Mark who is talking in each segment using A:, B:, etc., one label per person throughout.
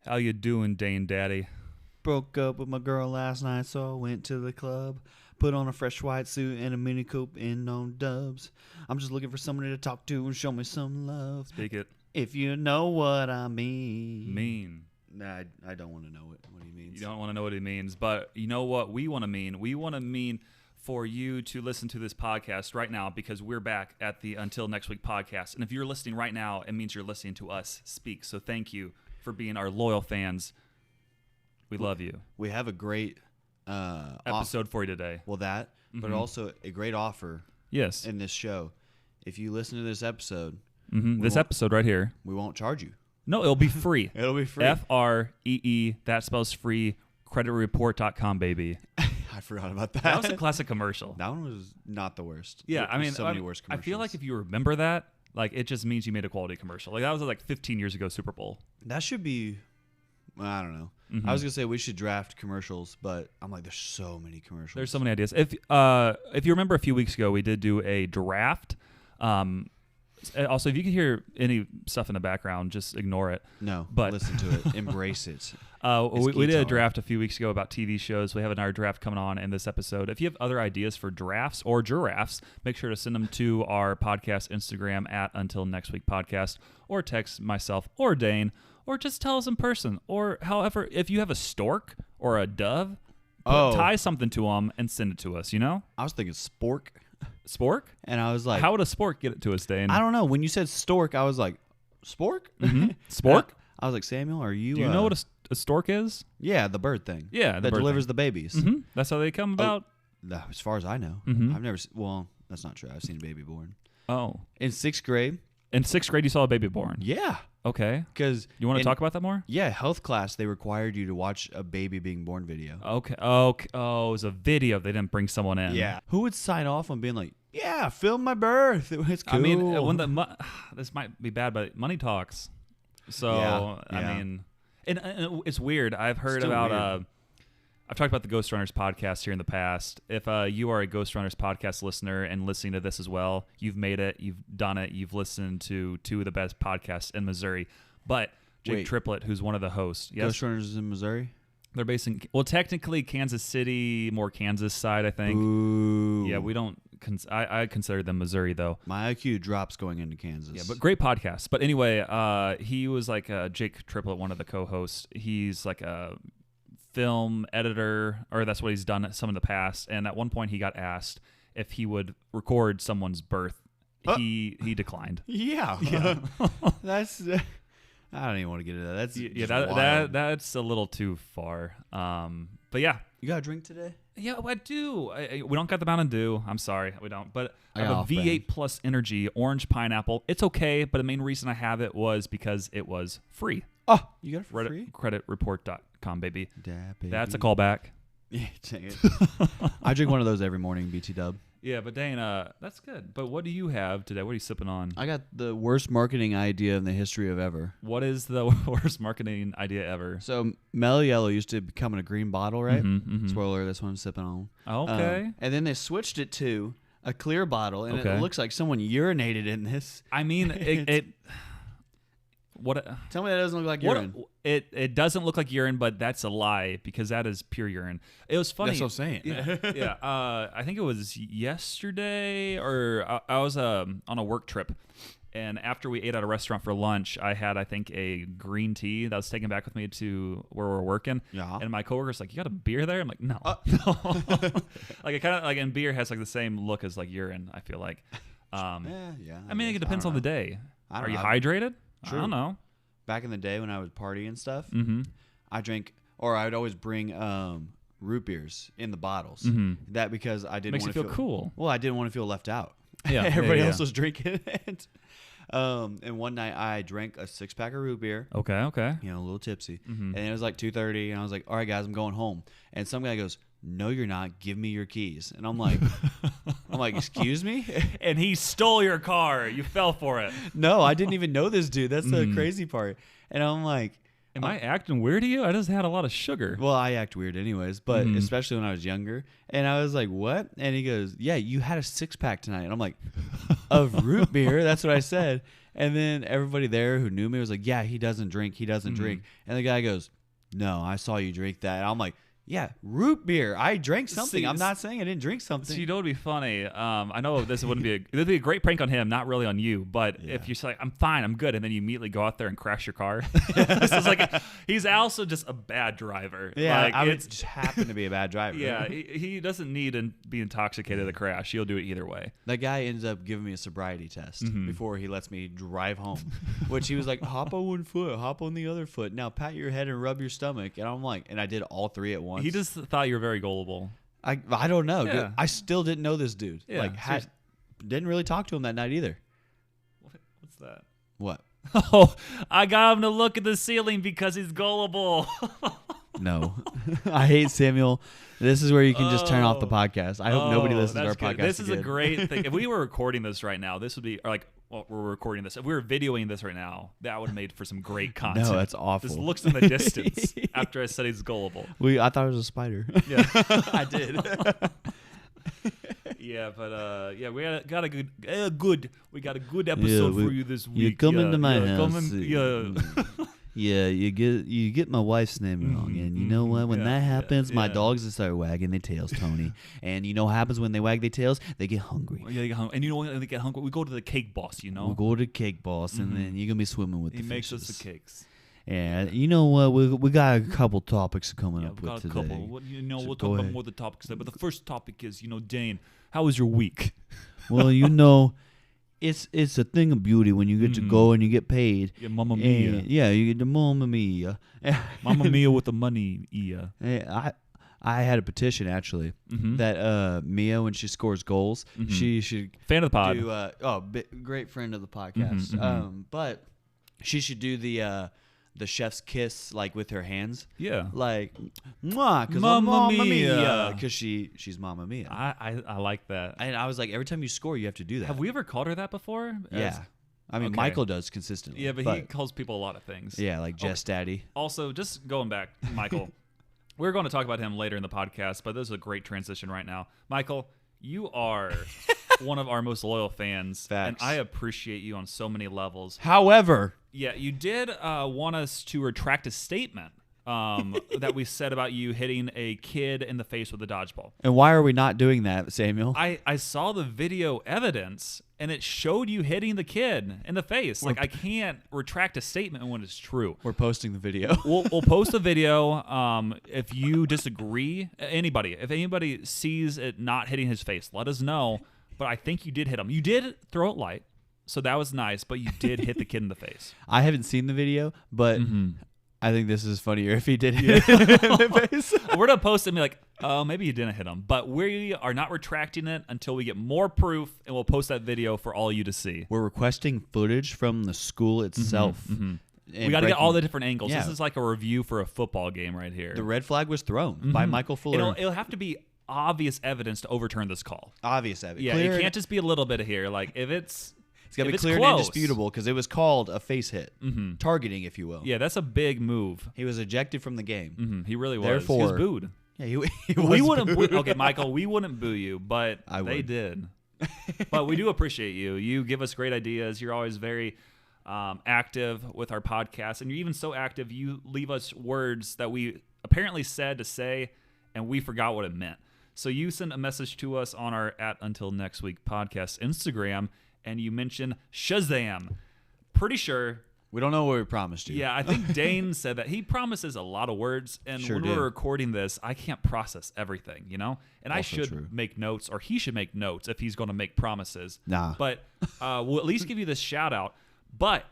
A: How you doing, Dane Daddy?
B: Broke up with my girl last night, so I went to the club. Put on a fresh white suit and a mini coupe in on dubs. I'm just looking for somebody to talk to and show me some love.
A: Speak it.
B: If you know what I mean.
A: Mean.
B: Nah, I don't want to know what he means.
A: You don't want to know what it means, but you know what we want to mean? We want to mean for you to listen to this podcast right now because we're back at the Until Next Week podcast. And if you're listening right now, it means you're listening to us speak. So thank you for being our loyal fans. We love you.
B: We have a great
A: episode for you today.
B: Well, that, but also a great offer.
A: Yes.
B: In this show. If you listen to this episode,
A: this episode right here,
B: we won't charge you.
A: No, it'll be free.
B: It'll be free.
A: FREE. That spells free. CreditReport.com, baby.
B: I forgot about that.
A: That was a classic commercial.
B: That one was not the worst.
A: Yeah, I mean,
B: so many worse commercials.
A: I feel like if you remember that, like it just means you made a quality commercial. Like that was like 15 years ago Super Bowl.
B: That should be. Well, I don't know. I was gonna say we should draft commercials, but I'm like, there's so many commercials.
A: There's so many ideas. If you remember a few weeks ago, we did do a draft. Also, if you can hear any stuff in the background, just ignore it.
B: No,
A: but
B: listen to it, embrace it.
A: We did a draft a few weeks ago about TV shows. We have another draft coming on in this episode. If you have other ideas for drafts or giraffes, make sure to send them to our podcast Instagram at Until Next Week Podcast, or text myself or Dane, or just tell us in person. Or however, if you have a stork or a dove, tie something to them and send it to us. You know,
B: I was thinking spork.
A: Spork?
B: And I was like,
A: how would a spork get it to us, Dane?
B: I don't know. When you said stork, I was like, spork?
A: Spork?
B: I was like, Samuel, are you?
A: Do you know what a stork is?
B: Yeah, the bird thing.
A: Yeah,
B: that delivers the babies.
A: That's how they come about.
B: As far as I know, I've never. Well, that's not true. I've seen a baby born.
A: Oh,
B: in 6th grade.
A: In 6th grade, you saw a baby born.
B: Yeah.
A: Okay.
B: Because
A: you want to talk about that more?
B: Yeah, health class. They required you to watch a baby being born video.
A: Okay. Oh, it was a video. They didn't bring someone in.
B: Yeah. Who would sign off on being like, yeah, film my birth? It's cool.
A: I mean, when this might be bad, but money talks. So
B: yeah.
A: I mean, and it's weird. I've heard about. I've talked about the Ghost Runners podcast here in the past. If you are a Ghost Runners podcast listener and listening to this as well, you've made it, you've done it, you've listened to two of the best podcasts in Missouri. But Jake Triplett, who's one of the hosts.
B: Yes? Ghost Runners is in Missouri?
A: They're based in, technically Kansas City, more Kansas side, I think.
B: Ooh.
A: Yeah, we don't, I consider them Missouri, though.
B: My IQ drops going into Kansas.
A: Yeah, but great podcast. But anyway, he was like Jake Triplett, one of the co-hosts. He's like a film editor, or that's what he's done at some of the past. And at one point, he got asked if he would record someone's birth. He declined.
B: Yeah. That's. I don't even want to get into that.
A: That's a little too far. But yeah,
B: you got a drink today?
A: Yeah, I do. We don't got the Mountain Dew. I'm sorry, we don't. But I have a V8 Plus Energy Orange Pineapple. It's okay, but the main reason I have it was because it was free.
B: Oh, you got it for free?
A: CreditReport.com, baby.
B: Baby.
A: That's a callback.
B: Yeah, dang it. I drink one of those every morning, BT Dub.
A: Yeah, but Dane, that's good. But what do you have today? What are you sipping on?
B: I got the worst marketing idea in the history of ever.
A: What is the worst marketing idea ever?
B: So Mellow Yellow used to come in a green bottle, right? Spoiler, that's what I'm sipping on.
A: Okay.
B: And then they switched it to a clear bottle, and it looks like someone urinated in this.
A: I mean,
B: Tell me that doesn't look like urine.
A: It doesn't look like urine, but that's a lie because that is pure urine. It was funny.
B: That's what I'm saying.
A: Yeah. I think it was yesterday, or I was on a work trip, and after we ate at a restaurant for lunch, I had, I think, a green tea that was taken back with me to where we're working.
B: Yeah.
A: And my coworker's like, "You got a beer there?" I'm like, "No." Like it kind of like, and beer has like the same look as like urine. I feel like.
B: Yeah.
A: I mean, it depends on the day. Are you hydrated?
B: True.
A: I don't know.
B: Back in the day when I would party and stuff, I drank, or I would always bring root beers in the bottles. That because I didn't want to feel
A: cool.
B: Well, I didn't want to feel left out.
A: Yeah,
B: everybody else was drinking it. And one night I drank a 6-pack of root beer.
A: Okay.
B: You know, a little tipsy, and it was like 2:30, and I was like, "All right, guys, I'm going home." And some guy goes, "No, you're not. Give me your keys." And I'm like, "Excuse me?"
A: And he stole your car. You fell for it.
B: No, I didn't even know this dude. That's the crazy part. And I'm like,
A: am I acting weird to you? I just had a lot of sugar.
B: Well, I act weird anyways, but especially when I was younger. And I was like, "What?" And he goes, "Yeah, you had a 6-pack tonight." And I'm like, "Of root beer?" That's what I said. And then everybody there who knew me was like, yeah, he doesn't drink. He doesn't drink. And the guy goes, no, I saw you drink that. And I'm like, yeah, root beer. I drank something. I'm not saying I didn't drink something.
A: So you know what would be funny? I know this wouldn't be it'd be a great prank on him, not really on you. But if you're just like, I'm fine, I'm good, and then you immediately go out there and crash your car. This is like he's also just a bad driver.
B: Yeah,
A: like,
B: I would just happen to be a bad driver.
A: Yeah, he doesn't need to be intoxicated to crash. He'll do it either way.
B: That guy ends up giving me a sobriety test before he lets me drive home, which he was like, hop on one foot, hop on the other foot. Now pat your head and rub your stomach. And I'm like, and I did all three at once.
A: He just thought you were very gullible.
B: I don't know.
A: Yeah.
B: Dude. I still didn't know this dude.
A: Yeah,
B: Like, didn't really talk to him that night either.
A: What's that?
B: What?
A: Oh, I got him to look at the ceiling because he's gullible.
B: No. I hate Samuel. This is where you can just turn off the podcast. I hope nobody listens to our podcast.
A: This is a
B: again.
A: great thing. If we were recording this right now, this would be we're recording this. If we were videoing this right now, that would have made for some great content.
B: No, that's awful.
A: Just looks in the distance after I said he's gullible.
B: I thought it was a spider.
A: Yeah,
B: I did.
A: Yeah, but we got a good episode for you this week.
B: You come into my house.
A: Yeah.
B: You get my wife's name wrong, and you know what? When that happens, my
A: yeah.
B: dogs will start wagging their tails, Tony. And you know what happens when they wag their tails? They get hungry.
A: Yeah, they get hungry. And you know when they get hungry, we go to the cake boss. You know,
B: We'll go to Cake Boss, and then you're gonna be swimming with
A: he
B: the
A: makes
B: fishes.
A: us the cakes.
B: Yeah, you know what? We got a couple topics coming
A: Yeah,
B: up
A: we've
B: with
A: got a
B: today.
A: couple.
B: So
A: We'll
B: go
A: talk about
B: ahead.
A: more of the topics today. But the first topic is, Dane, how was your week?
B: Well, it's a thing of beauty when you get to go and you get paid.
A: Yeah, Mamma Mia.
B: And, yeah, you get the Mamma Mia.
A: Mamma Mia with the money, yeah.
B: I had a petition actually that Mia, when she scores goals, she should
A: Fan of the pod.
B: do great friend of the podcast. But she should do the chef's kiss like with her hands.
A: Yeah.
B: Like, mwah, because
A: Mamma
B: Mamma
A: Mia.
B: Mia, because she's Mamma Mia.
A: I like that.
B: And I was like, every time you score, you have to do that.
A: Have we ever called her that before?
B: Yeah. I mean,
A: Okay.
B: Michael does consistently.
A: Yeah, but he calls people a lot of things.
B: Yeah, like Jess Daddy.
A: Also, just going back, Michael, we're going to talk about him later in the podcast, but this is a great transition right now. Michael, you are one of our most loyal fans,
B: Facts.
A: and I appreciate you on so many levels.
B: However,
A: Yeah, you did want us to retract a statement that we said about you hitting a kid in the face with a dodgeball.
B: and why are we not doing that, Samuel?
A: I saw the video evidence, and it showed you hitting the kid in the face. Like, I can't retract a statement when it's true.
B: We're posting the video.
A: We'll post a video. If you disagree, if anybody sees it not hitting his face, let us know. But I think you did hit him. You did throw it light, so that was nice. But you did hit the kid in the face.
B: I haven't seen the video, but I think this is funnier if he did hit him in the face.
A: We're gonna post it and be like, oh, maybe you didn't hit him. But we are not retracting it until we get more proof, and we'll post that video for all you to see.
B: We're requesting footage from the school itself.
A: We got to get all the different angles.
B: Yeah.
A: This is like a review for a football game right here.
B: The red flag was thrown by Michael Fuller.
A: It'll have to be obvious evidence to overturn this call.
B: Obvious evidence.
A: Yeah,
B: Clear
A: it can't just be a little bit of here. Like, if
B: It's got to be
A: it's
B: clear and
A: close.
B: indisputable because it was called a face hit. Targeting, if you will.
A: Yeah, that's a big move.
B: He was ejected from the game.
A: He really was. He
B: Therefore-
A: was booed.
B: Yeah, he was
A: We wouldn't
B: booed.
A: boo. Okay, Michael, we wouldn't boo you, but
B: I
A: they
B: would.
A: did. But we do appreciate you. You give us great ideas. You're always very active with our podcast, and you're even so active you leave us words that we apparently said to say, and we forgot what it meant. So you sent a message to us on our @Until Next Week podcast Instagram, and you mentioned Shazam. Pretty sure.
B: We don't know what we promised you.
A: Yeah, I think Dane said that he promises a lot of words, and
B: Sure
A: when
B: did.
A: we're recording this, I can't process everything, And I
B: Also
A: should
B: true.
A: make notes, or he should make notes if he's going to make promises.
B: Nah.
A: But we'll at least give you this shout out. But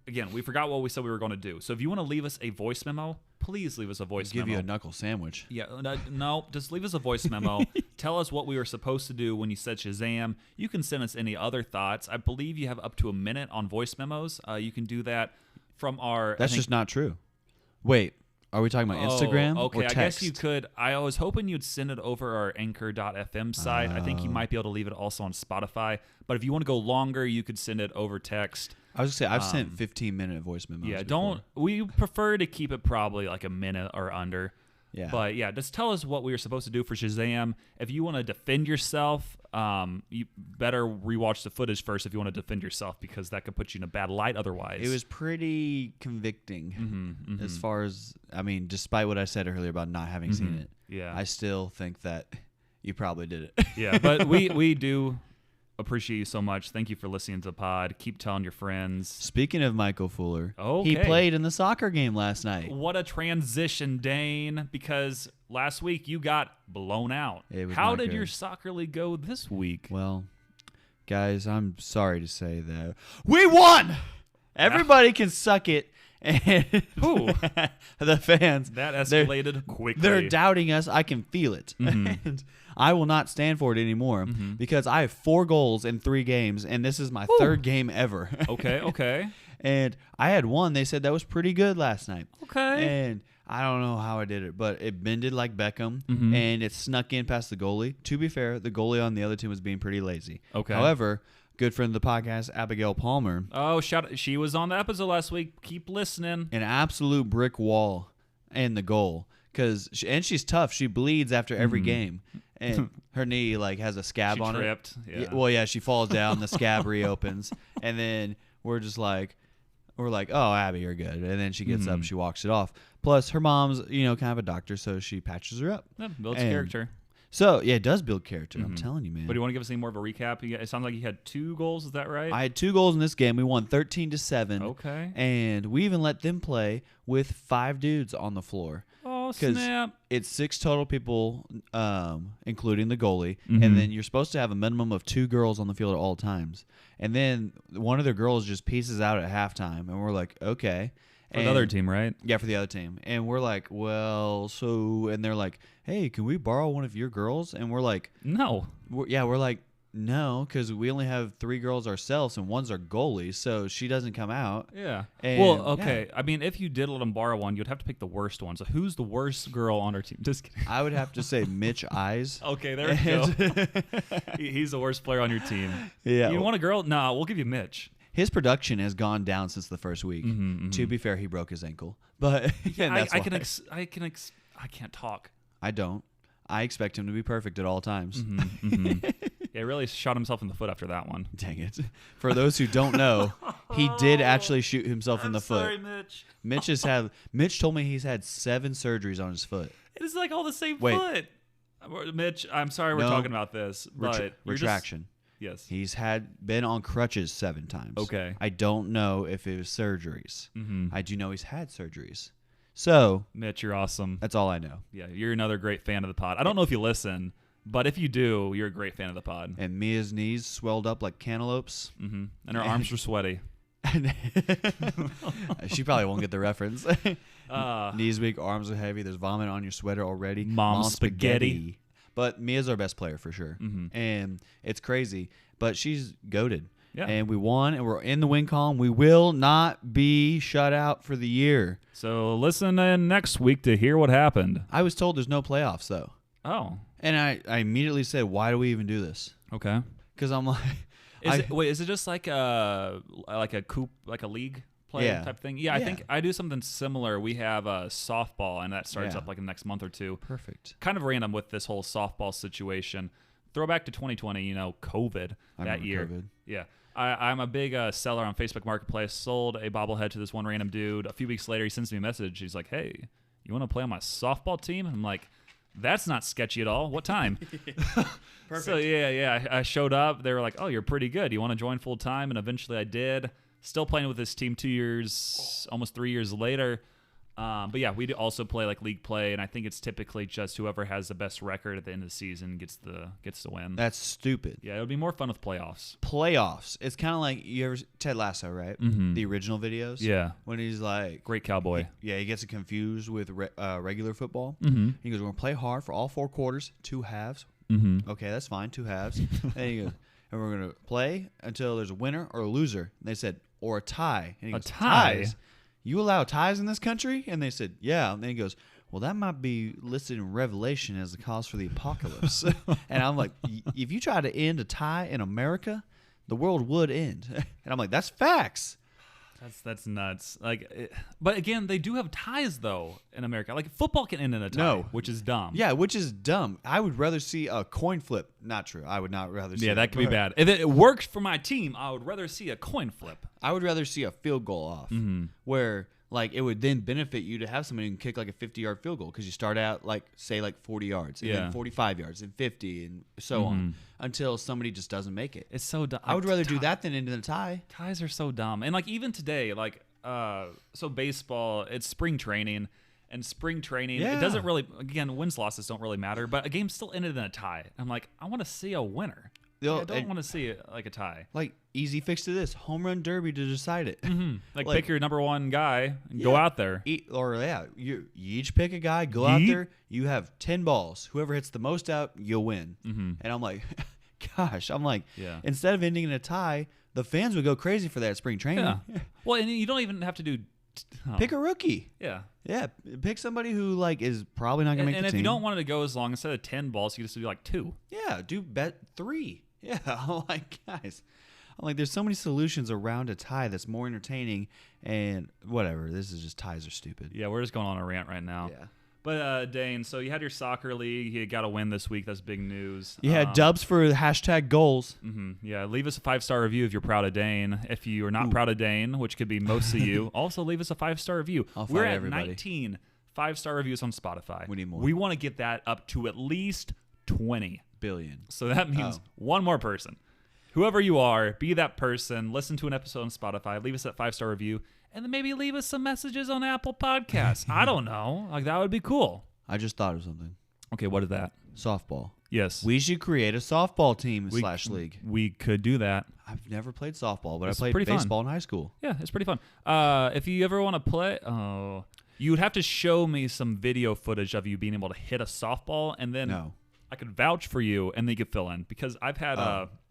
A: again, we forgot what we said we were going to do. So if you want to leave us a voice memo, please leave us a voice
B: Give
A: memo.
B: you a knuckle sandwich.
A: Yeah, no, just leave us a voice memo. Tell us what we were supposed to do when you said Shazam. You can send us any other thoughts. I believe you have up to a minute on voice memos. You can do that from our.
B: That's just not true. Wait, are we talking about Instagram
A: Okay,
B: or
A: I
B: text?
A: guess you could. I was hoping you'd send it over our Anchor.fm site. I think you might be able to leave it also on Spotify. But if you want to go longer, you could send it over text.
B: I was gonna say I've sent 15-minute voice memos.
A: Yeah,
B: before.
A: we prefer to keep it probably like a minute or under.
B: Yeah.
A: But yeah, just tell us what we were supposed to do for Shazam. If you want to defend yourself, you better rewatch the footage first if you want to defend yourself, because that could put you in a bad light otherwise.
B: It was pretty convicting as far as, I mean, despite what I said earlier about not having seen it.
A: Yeah.
B: I still think that you probably did it.
A: Yeah, but we do appreciate you so much. Thank you for listening to the pod. Keep telling your friends.
B: Speaking of Michael Fuller,
A: Okay.
B: he played in the soccer game last night.
A: What a transition, Dane, because last week you got blown out.
B: It was
A: How
B: not
A: did
B: good.
A: your soccer league go this week?
B: Well, guys, I'm sorry to say that we won. Everybody can suck it. And
A: Who?
B: the fans.
A: That escalated quickly.
B: They're doubting us. I can feel it.
A: Mm-hmm.
B: And I will not stand for it anymore because I have 4 goals in 3 games, and this is my 3rd game ever.
A: Okay.
B: And I had one. They said that was pretty good last night.
A: Okay.
B: And I don't know how I did it, but it bended like Beckham,
A: Mm-hmm.
B: and it snuck in past the goalie. To be fair, the goalie on the other team was being pretty lazy.
A: Okay.
B: However, good friend of the podcast, Abigail Palmer,
A: Oh, she was on the episode last week. Keep listening.
B: an absolute brick wall in the goal. And she's tough. She bleeds after every game. And her knee like has a scab
A: She
B: on
A: tripped.
B: it.
A: Yeah.
B: Well, yeah, she falls down, the scab reopens, and then we're like, oh, Abby, you're good. And then she gets up, she walks it off. Plus, her mom's, kind of a doctor, so she patches her up.
A: Yeah, builds
B: And
A: character.
B: So, yeah, it does build character. I'm telling you, man.
A: But do you want to give us any more of a recap? It sounds like you had 2 goals. Is that right?
B: I had 2 goals in this game. We won 13-7.
A: Okay.
B: And we even let them play with 5 dudes on the floor.
A: Oh,
B: 'Cause
A: snap.
B: It's 6 total people, including the goalie, and then you're supposed to have a minimum of 2 girls on the field at all times. And then one of the girls just pieces out at halftime, and we're like, okay.
A: For the other team, right?
B: Yeah, for the other team. And we're like, well, so, and they're like, hey, can we borrow one of your girls? And we're like,
A: No.
B: we're like, no, because we only have 3 girls ourselves, and one's our goalie, so she doesn't come out.
A: Yeah.
B: And,
A: Well, okay. I mean, if you did let him borrow one, you'd have to pick the worst one. So who's the worst girl on our team? Just kidding.
B: I would have to say Mitch Eyes.
A: Okay, there we go. He's the worst player on your team.
B: Yeah.
A: You want a girl? No, we'll give you Mitch.
B: His production has gone down since the first week. To be fair, he broke his ankle, but and that's
A: I
B: why.
A: can't talk.
B: I don't. I expect him to be perfect at all times.
A: Yeah, really shot himself in the foot after that one.
B: Dang it! For those who don't know, he did actually shoot himself in the foot.
A: Mitch.
B: Mitch told me he's had 7 surgeries on his foot.
A: It is like all the same
B: Wait.
A: foot. Mitch, I'm sorry we're
B: No.
A: talking about this, but you're just-
B: Retraction.
A: yes.
B: He's been on crutches 7 times.
A: Okay.
B: I don't know if it was surgeries. I do know he's had surgeries. So
A: Mitch, you're awesome.
B: that's all I know.
A: Yeah, you're another great fan of the pod. I don't know if you listen, but if you do, you're a great fan of the pod.
B: And Mia's knees swelled up like cantaloupes.
A: And her arms were sweaty.
B: She probably won't get the reference.
A: Uh,
B: Knees weak, arms are heavy. There's vomit on your sweater already.
A: Mom's spaghetti.
B: But Mia's our best player for sure, and it's crazy. But she's goated.
A: Yeah.
B: And we won, and we're in the win column. We will not be shut out for the year.
A: So listen in next week to hear what happened.
B: I was told there's no playoffs though,
A: Oh,
B: and I immediately said, "Why do we even do this?"
A: okay.
B: Because I'm like,
A: Is it just like a league play
B: Yeah.
A: type thing? Yeah, I
B: Yeah.
A: think I do something similar. We have softball, and that starts
B: Yeah.
A: up like in the next month or 2.
B: perfect.
A: Kind of random with this whole softball situation. Throwback to 2020, COVID
B: I
A: that
B: remember
A: year.
B: COVID.
A: Yeah. I'm a big seller on Facebook Marketplace. Sold a bobblehead to this one random dude. A few weeks later, he sends me a message. He's like, hey, you want to play on my softball team? I'm like, that's not sketchy at all. What time?
B: Perfect.
A: So, yeah. I showed up. They were like, oh, you're pretty good. You want to join full time? And eventually I did. Still playing with this team 2 years, almost 3 years later. But yeah, we do also play like league play, and I think it's typically just whoever has the best record at the end of the season gets to win.
B: That's stupid.
A: Yeah, it would be more fun with playoffs.
B: Playoffs. It's kind of like you ever Ted Lasso, right? The original videos.
A: Yeah,
B: When he's like,
A: great cowboy.
B: yeah, he gets it confused with regular football.
A: Mm-hmm.
B: He goes, "We're gonna play hard for all 4 quarters, 2 halves."
A: Mm-hmm.
B: Okay, that's fine, 2 halves. And he goes, "And we're gonna play until there's a winner or a loser." And they said, "Or a tie." And he
A: A
B: goes,
A: tie?
B: "Ties? You allow ties in this country?" And they said, "Yeah." And then he goes, "Well, that might be listed in Revelation as the cause for the apocalypse." And I'm like, if you try to end a tie in America, the world would end. And I'm like, that's facts.
A: That's nuts. But again, they do have ties though in America. Like football can end in a tie,
B: No.
A: which is dumb.
B: Yeah, which is dumb. I would rather see a coin flip. Not true. I would not rather see.
A: Yeah,
B: it,
A: that could be
B: but
A: bad. If it works for my team, I would rather see a coin flip.
B: I would rather see a field goal off, where like it would then benefit you to have somebody who can kick like a 50-yard field goal because you start out like say like 40 yards, and then 45 yards, and 50, and so on until somebody just doesn't make it.
A: It's so dumb.
B: I would rather do that than end in a tie.
A: Ties are so dumb. And like even today, like so baseball, it's spring training. And spring training, it doesn't really, again, wins, losses don't really matter, but a game still ended in a tie. I'm like, I want to see a winner. I don't want to see it like a tie.
B: Like, easy fix to this: home run derby to decide it.
A: Like pick your number one guy and go out there.
B: You each pick a guy, go out there. You have 10 balls. Whoever hits the most out, you'll win. And I'm like, gosh, instead of ending in a tie, the fans would go crazy for that spring training.
A: Yeah. Well, and you don't even have to do.
B: Pick a rookie.
A: Yeah.
B: Yeah, pick somebody who like is probably not gonna make the team.
A: And if you don't want it to go as long, instead of 10 balls, you just do like 2.
B: Yeah, do bet 3. Yeah, I'm like, guys, there's so many solutions around a tie that's more entertaining, and whatever. This is just ties are stupid.
A: Yeah, we're just going on a rant right now.
B: Yeah.
A: But Dane, so you had your soccer league. You got a win this week. That's big news.
B: You had dubs for #goals.
A: Yeah, leave us a 5-star review if you're proud of Dane. If you are not proud of Dane, which could be most of you, also leave us a 5-star review. We're at
B: everybody.
A: 19 5-star reviews on Spotify.
B: We need more.
A: We want to get that up to at least 20
B: billion.
A: So that means one more person. Whoever you are, be that person. Listen to an episode on Spotify. Leave us that 5-star review. And then maybe leave us some messages on Apple Podcasts. I don't know. Like, that would be cool.
B: I just thought of something.
A: Okay, what is that?
B: Softball.
A: Yes.
B: We should create a softball team / league.
A: We could do that.
B: I've never played softball, but
A: It's
B: I played
A: pretty
B: baseball in high school.
A: Yeah, it's pretty fun. If you ever want to play, you would have to show me some video footage of you being able to hit a softball, and then I could vouch for you, and then you could fill in. Because I've had...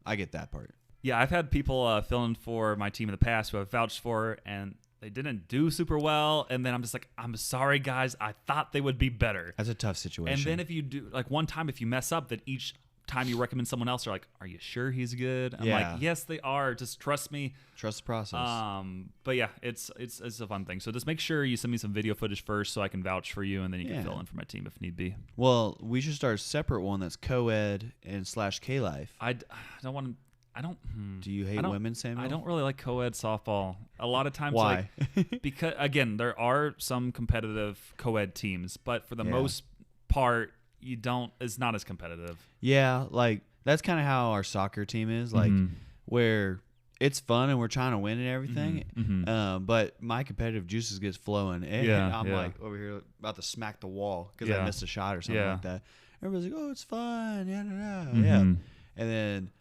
B: I get that part.
A: Yeah, I've had people fill in for my team in the past who I've vouched for, and they didn't do super well, and then I'm just like, I'm sorry, guys. I thought they would be better.
B: That's a tough situation.
A: And then if you do, like one time, if you mess up, then each time you recommend someone else, they're like, are you sure he's good? I'm like, yes, they are. Just trust me.
B: Trust the process.
A: But yeah, it's a fun thing. So just make sure you send me some video footage first so I can vouch for you, and then you can fill in for my team if need be.
B: Well, we should start a separate one that's co-ed and / K-Life.
A: I don't want to.
B: Do you hate women, Samuel?
A: I don't really like co-ed softball. A lot of times,
B: why?
A: Because again, there are some competitive co-ed teams, but for the most part, it's not as competitive.
B: Yeah, like that's kind of how our soccer team is, like where it's fun and we're trying to win and everything. But my competitive juices gets flowing, and I'm like over here about to smack the wall because I missed a shot or something like that. Everybody's like, "Oh, it's fun, yeah." And then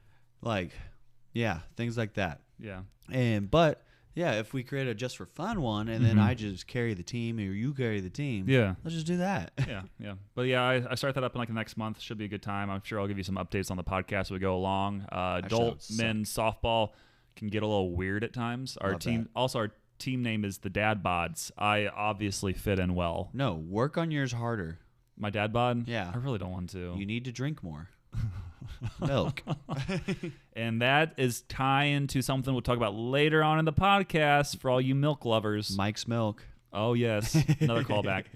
B: things like that. Yeah. But if we create a just for fun one, and then I just carry the team or you carry the team, let's just do that.
A: Yeah. But I start that up in like the next month. Should be a good time. I'm sure I'll give you some updates on the podcast as we go along. Adult men's softball can get a little weird at times. Our team name is the Dad Bods. I obviously fit in well.
B: No, work on yours harder.
A: My dad bod?
B: Yeah.
A: I really don't want to.
B: You need to drink more. Milk.
A: And that is tying to something we'll talk about later on in the podcast for all you milk lovers.
B: Mike's Milk.
A: Oh, yes. Another callback.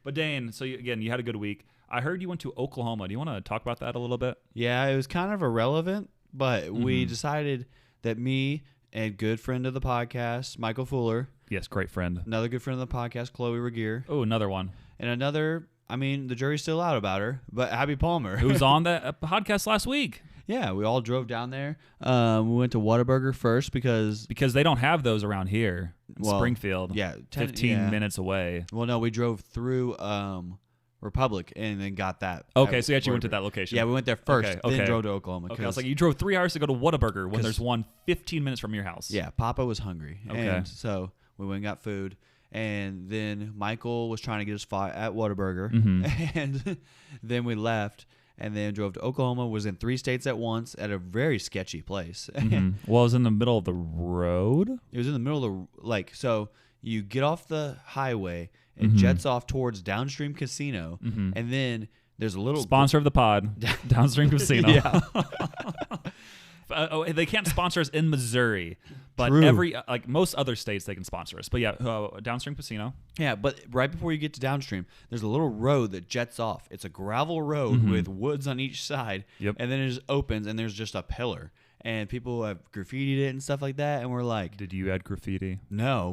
A: But Dane, so you had a good week. I heard you went to Oklahoma. Do you want to talk about that a little bit?
B: Yeah, it was kind of irrelevant, but we decided that me and good friend of the podcast, Michael Fuller.
A: Yes, great friend.
B: Another good friend of the podcast, Chloe Regier.
A: Oh, another one.
B: And another... I mean, the jury's still out about her, but Abby Palmer.
A: Who was on that podcast last week.
B: Yeah, we all drove down there. We went to Whataburger first because
A: they don't have those around here in Springfield.
B: Yeah.
A: 15 minutes away.
B: Well, no, we drove through Republic and then got that.
A: Okay, so you actually went to that location.
B: Yeah, we went there first, then drove to Oklahoma.
A: Okay, I was like, you drove 3 hours to go to Whataburger when there's one 15 minutes from your house.
B: Yeah, Papa was hungry.
A: Okay.
B: And so we went and got food. And then Michael was trying to get us fought at Whataburger. And then we left and then drove to Oklahoma, was in 3 states at once at a very sketchy place.
A: Well, it was in the middle of the road?
B: It was in the middle of so you get off the highway and jets off towards Downstream Casino. And then there's a little...
A: Sponsor of the pod, Downstream Casino.
B: Yeah.
A: They can't sponsor us in Missouri, but
B: True.
A: like most other states they can sponsor us. But yeah, Downstream Casino.
B: Yeah, but right before you get to Downstream, there's a little road that jets off. It's a gravel road with woods on each side.
A: Yep.
B: And then it just opens, and there's just a pillar. And people have graffitied it and stuff like that. And we're like,
A: Did you add graffiti?
B: no.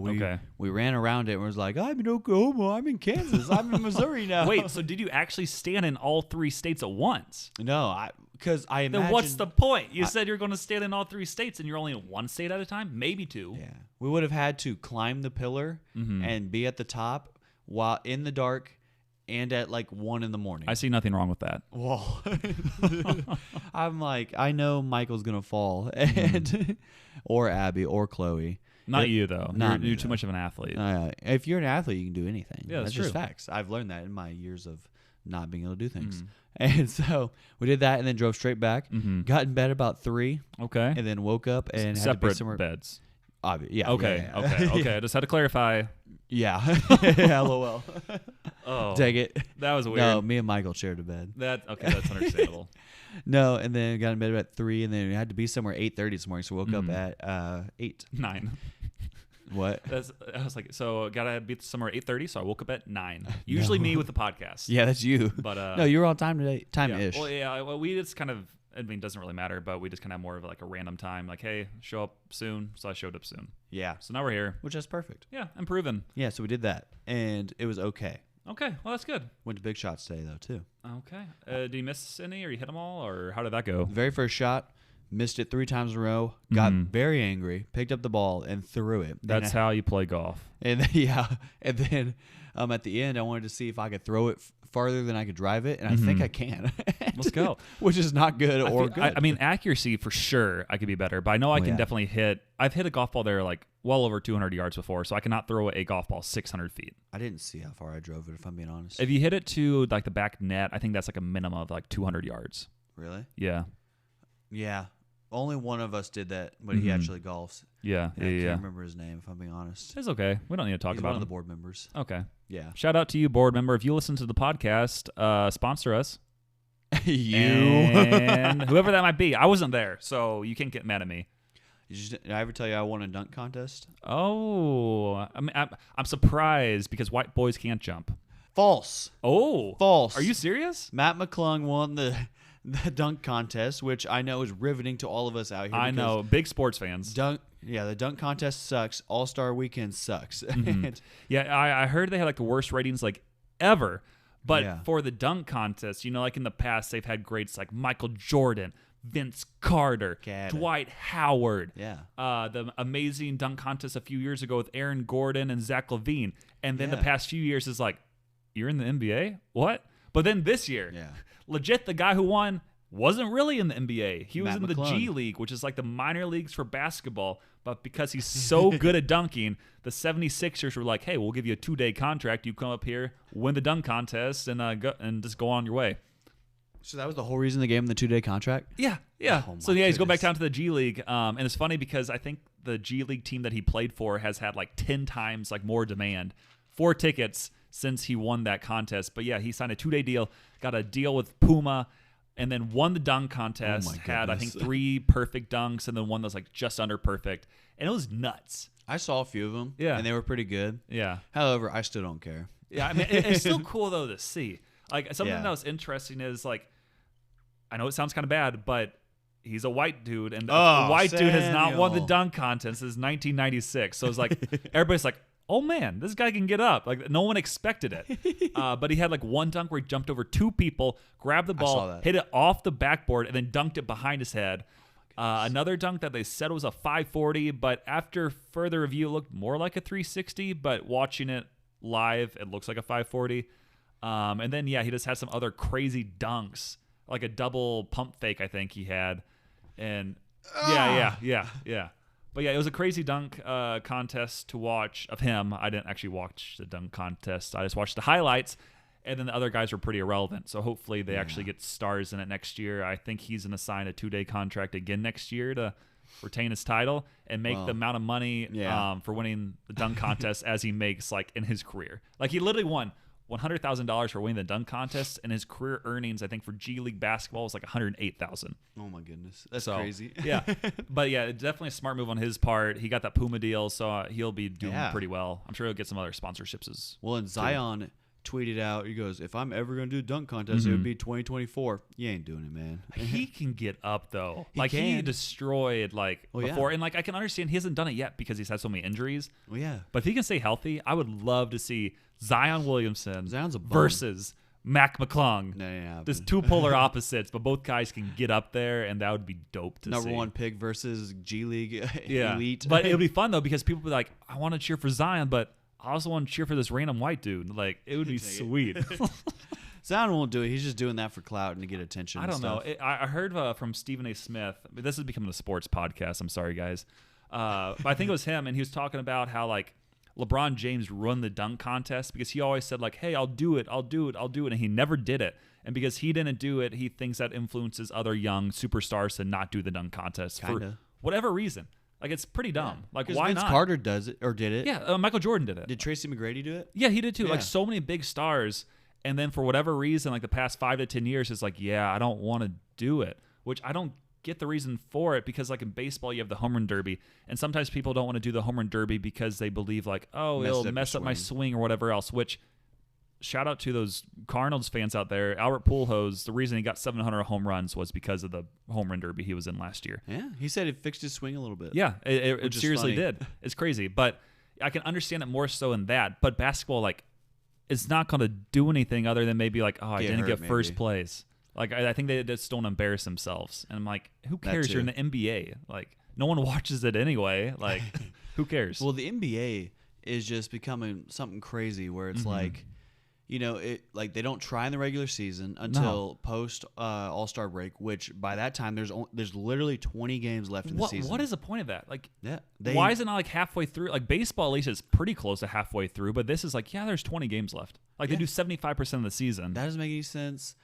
B: We ran around it and was like, I'm in Oklahoma. I'm in Kansas. I'm in Missouri now.
A: Wait, so did you actually stand in all 3 states at once?
B: No, because I imagine.
A: Then what's the point? You said you're going to stand in all 3 states, and you're only in one state at a time, maybe 2.
B: Yeah. We would have had to climb the pillar and be at the top while in the dark and at like 1 in the morning.
A: I see nothing wrong with that.
B: Well, I'm like, I know Michael's gonna fall, and or Abby or Chloe.
A: Not you though.
B: Not me,
A: you're too
B: though.
A: much of an athlete.
B: If you're an athlete, you can do anything.
A: Yeah, that's
B: just
A: true.
B: facts. I've learned that in my years of not being able to do things. And so we did that, and then drove straight back. Got in bed about 3,
A: Okay.
B: and then woke up and had to be
A: Separate
B: somewhere.
A: beds.
B: Yeah.
A: Okay.
B: Yeah, yeah.
A: Okay. I just had to clarify.
B: Yeah. LOL.
A: Oh,
B: Dang it.
A: that was weird.
B: No, me and Michael shared a bed.
A: That's understandable.
B: No, and then got in bed at 3, and then had to be somewhere 8:30 this morning, so woke up at 8.
A: 9.
B: What?
A: I was like, so gotta be somewhere 8:30. So I woke up at 9. Usually me with the podcast.
B: Yeah, that's you.
A: But
B: no, you were on time today.
A: yeah.
B: Time-ish.
A: Well, yeah. Well, we just kind of. I mean, it doesn't really matter, but we just kind of have more of like a random time. Like, hey, show up soon. So I showed up soon.
B: Yeah,
A: So now we're here.
B: which is perfect.
A: Yeah, improving.
B: Yeah, so we did that, and it was okay.
A: Okay, well that's good.
B: Went to Big Shots today though too.
A: Okay. Did you miss any, or you hit them all, or how did that go?
B: The very first shot, missed it 3 times in a row. Got very angry. Picked up the ball and threw it.
A: That's how you play golf.
B: And then, yeah, and then at the end, I wanted to see if I could throw it farther than I could drive it, and I think I can.
A: Let's go.
B: Which is not good or good.
A: I mean, accuracy for sure I could be better, but I know I can
B: yeah.
A: definitely hit. I've hit a golf ball there like well over 200 yards before, so I cannot throw a golf ball 600 feet.
B: I didn't see how far I drove it, if I'm being honest.
A: If you hit it to like the back net, I think that's like a minimum of like 200 yards.
B: Really?
A: Yeah.
B: Yeah. Only one of us did that, but he actually golfs.
A: Yeah.
B: I can't remember his name, if I'm being honest.
A: It's okay. We don't need to talk
B: He's
A: about
B: one of
A: him.
B: the board members.
A: Okay.
B: Yeah.
A: Shout out to you, board member. If you listen to the podcast, sponsor us.
B: You.
A: And whoever that might be. I wasn't there, so you can't get mad at me.
B: Did I ever tell you I won a dunk contest?
A: Oh, I'm surprised because white boys can't jump.
B: False.
A: Oh,
B: False.
A: Are you serious?
B: Matt McClung won the dunk contest, which I know is riveting to all of us out here.
A: I know, big sports fans.
B: The dunk contest sucks. All-Star Weekend sucks.
A: Yeah, I heard they had like the worst ratings like ever. But
B: Yeah.
A: for the dunk contest, you know, like in the past, they've had greats like Michael Jordan, Vince Carter,
B: Carter.
A: Dwight Howard.
B: Yeah.
A: The amazing dunk contest a few years ago with Aaron Gordon and Zach LaVine. And then the
B: Yeah.
A: past few years is like, you're in the NBA? What? But then this year,
B: Yeah.
A: legit, the guy who won wasn't really in the NBA. He was
B: Matt
A: in the G
B: McClung.
A: League, which is like the minor leagues for basketball. But because he's so good at dunking, the 76ers were like, hey, we'll give you a 2-day contract. You come up here, win the dunk contest, and just go on your way.
B: So that was the whole reason they gave him the 2-day contract?
A: Yeah.
B: Oh,
A: So
B: my
A: yeah, he's going back
B: goodness.
A: down to the G League, and it's funny because I think the G League team that he played for has had like 10 times like more demand for tickets since he won that contest. But yeah, he signed a 2-day deal, got a deal with Puma, and then won the dunk contest.
B: Oh my
A: had I think
B: goodness.
A: 3 perfect dunks, and then one that was like just under perfect, and it was nuts.
B: I saw a few of them.
A: Yeah.
B: And they were pretty good.
A: Yeah.
B: However, I still don't care.
A: Yeah, I mean, it's still cool though to see. Like something
B: Yeah.
A: that was interesting is like, I know it sounds kind of bad, but he's a white dude, and a white dude has not won the
B: Samuel.
A: dunk contest since 1996. So it's like everybody's like, oh man, this guy can get up. Like no one expected it. But he had like one dunk where he jumped over 2 people, grabbed the
B: saw
A: ball,
B: that.
A: hit it off the backboard, and then dunked it behind his head. Another dunk that they said was a 540, but after further review, it looked more like a 360. But watching it live, it looks like a 540. And then yeah, he just had some other crazy dunks, like a double pump fake, I think he had, and yeah. But yeah, it was a crazy dunk contest to watch of him. I didn't actually watch the dunk contest. I just watched the highlights, and then the other guys were pretty irrelevant. So hopefully they actually get stars in it next year. I think he's going to sign a 2-day contract again next year to retain his title and make the amount of money
B: Yeah.
A: for winning the dunk contest as he makes like in his career. Like he literally won $100,000 for winning the dunk contest, and his career earnings, I think, for G League basketball was like $108,000.
B: Oh my goodness, that's crazy.
A: Yeah, but yeah, definitely a smart move on his part. He got that Puma deal, so he'll be doing
B: Yeah.
A: pretty well. I'm sure he'll get some other sponsorships as
B: Well, and Zion tweeted out, he goes, "If I'm ever gonna do a dunk contest, it would be 2024." You ain't doing it, man.
A: He can get up though.
B: He
A: Like he
B: can.
A: destroyed like
B: Oh, yeah.
A: before, and like I can understand he hasn't done it yet because he's had so many injuries.
B: Well, yeah.
A: But if he can stay healthy, I would love to see Zion Williamson
B: Zion's a bum.
A: versus Mac McClung.
B: Nah,
A: There's two polar opposites, but both guys can get up there, and that would be dope to see.
B: number one pick versus G League
A: Yeah.
B: elite.
A: But it would be fun though because people would be like, I want to cheer for Zion, but I also want to cheer for this random white dude. Like it would be
B: Take it.
A: sweet.
B: Zion won't do it. He's just doing that for clout and to get attention.
A: I
B: and
A: don't know.
B: stuff.
A: I heard from Stephen A. Smith. This is becoming a sports podcast. I'm sorry, guys. But I think it was him, and he was talking about how like LeBron James run the dunk contest because he always said like, "Hey, I'll do it, and he never did it. And because he didn't do it, he thinks that influences other young superstars to not do the dunk contest for
B: Kinda.
A: whatever reason. Like it's pretty dumb. Like
B: 'Cause
A: why
B: Vince
A: not?
B: Carter does it or did it?
A: Yeah, Michael Jordan did it.
B: Did Tracy McGrady do it?
A: Yeah, he did too.
B: Yeah.
A: Like so many big stars, and then for whatever reason, like the past 5 to 10 years, it's like, yeah, I don't want to do it. Which I don't get the reason for it because, like in baseball, you have the home run derby, and sometimes people don't want to do the home run derby because they believe like, oh,
B: Messed
A: it'll
B: up your
A: mess up my
B: swing.
A: swing or whatever else. Which shout out to those Cardinals fans out there. Albert Pujols, the reason he got 700 home runs was because of the home run derby he was in last year.
B: Yeah, he said it fixed his swing a little bit.
A: Yeah, it
B: Which is
A: seriously
B: funny.
A: did. It's crazy, but I can understand it more so in that. But basketball, like, it's not going to do anything other than maybe like, oh, I
B: Get
A: didn't
B: hurt,
A: get first
B: maybe.
A: place. Like, I think they just don't embarrass themselves. And I'm like, who
B: That
A: cares? You're in
B: too.
A: the NBA. Like, no one watches it anyway. Like, who cares?
B: Well, the NBA is just becoming something crazy where it's like, you know, it like they don't try in the regular season until post All-Star break, which by that time there's literally 20 games left in the season.
A: What is the point of that? Like,
B: Yeah,
A: why is it not like halfway through? Like baseball, at least is pretty close to halfway through, but this is like, yeah, there's 20 games left. Like they do 75% of the season.
B: that doesn't make any sense?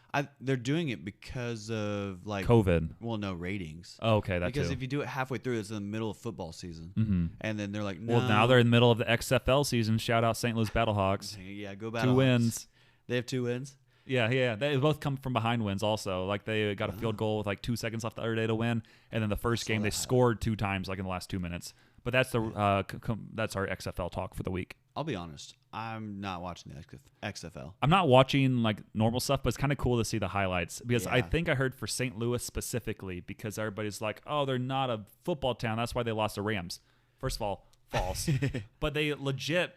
B: They're doing it because of like
A: COVID.
B: well, no ratings.
A: Oh, okay, that
B: Because
A: too.
B: if you do it halfway through, it's in the middle of football season, and then they're like, no.
A: Well, now they're in the middle of the XFL season. Shout out St. Louis Battlehawks.
B: yeah, go
A: 2 wins.
B: They have 2 wins.
A: Yeah. They both come from behind wins also. Like they got a field goal with like 2 seconds left the other day to win, and then the first game they scored 2 times like in the last 2 minutes. But that's that's our XFL talk for the week.
B: I'll be honest, I'm not watching the XFL.
A: I'm not watching like normal stuff, but it's kind of cool to see the highlights because I
B: Yeah.
A: think I heard for St. Louis specifically because everybody's like, oh, they're not a football town. That's why they lost the Rams. First of all, false. But they legit,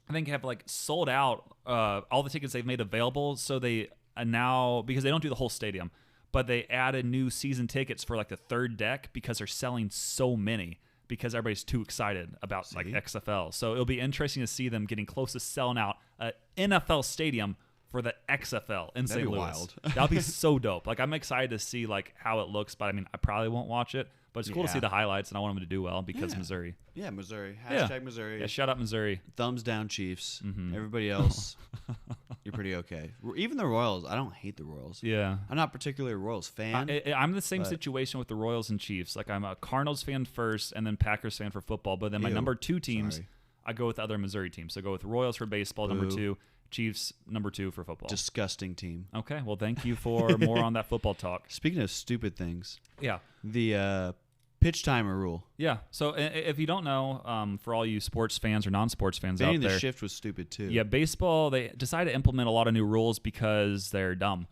A: I think, have like sold out all the tickets they've made available. So they now, because they don't do the whole stadium, but they added new season tickets for like the third deck because they're selling so many because everybody's too excited about like XFL. So it'll be interesting to see them getting close to selling out an NFL stadium for the XFL in St.
B: be
A: Louis.
B: wild.
A: That'll be so dope. Like I'm excited to see like how it looks, but I mean I probably won't watch it. But it's cool to
B: Yeah.
A: see the highlights, and I want them to do well because
B: Yeah.
A: Missouri.
B: Yeah, Missouri.
A: Yeah.
B: Hashtag Missouri.
A: Yeah, shout out Missouri.
B: Thumbs down, Chiefs.
A: Mm-hmm.
B: Everybody else, you're pretty okay. Even the Royals. I don't hate the Royals.
A: Yeah.
B: I'm not particularly a Royals fan.
A: I'm the same
B: but-
A: situation with the Royals and Chiefs. Like I'm a Cardinals fan first, and then Packers fan for football. But then my
B: Ew.
A: number 2 teams,
B: Sorry.
A: I go with other Missouri teams. So I go with Royals for baseball, number
B: Boo.
A: 2, Chiefs, number 2 for football.
B: Disgusting team.
A: Okay, well, thank you for more on that football talk.
B: Speaking of stupid things,
A: Yeah.
B: the pitch timer rule.
A: Yeah. So if you don't know, for all you sports fans or non-sports fans
B: Banning
A: out
B: the
A: there,
B: shift was stupid too.
A: yeah, baseball, they decided to implement a lot of new rules because they're dumb.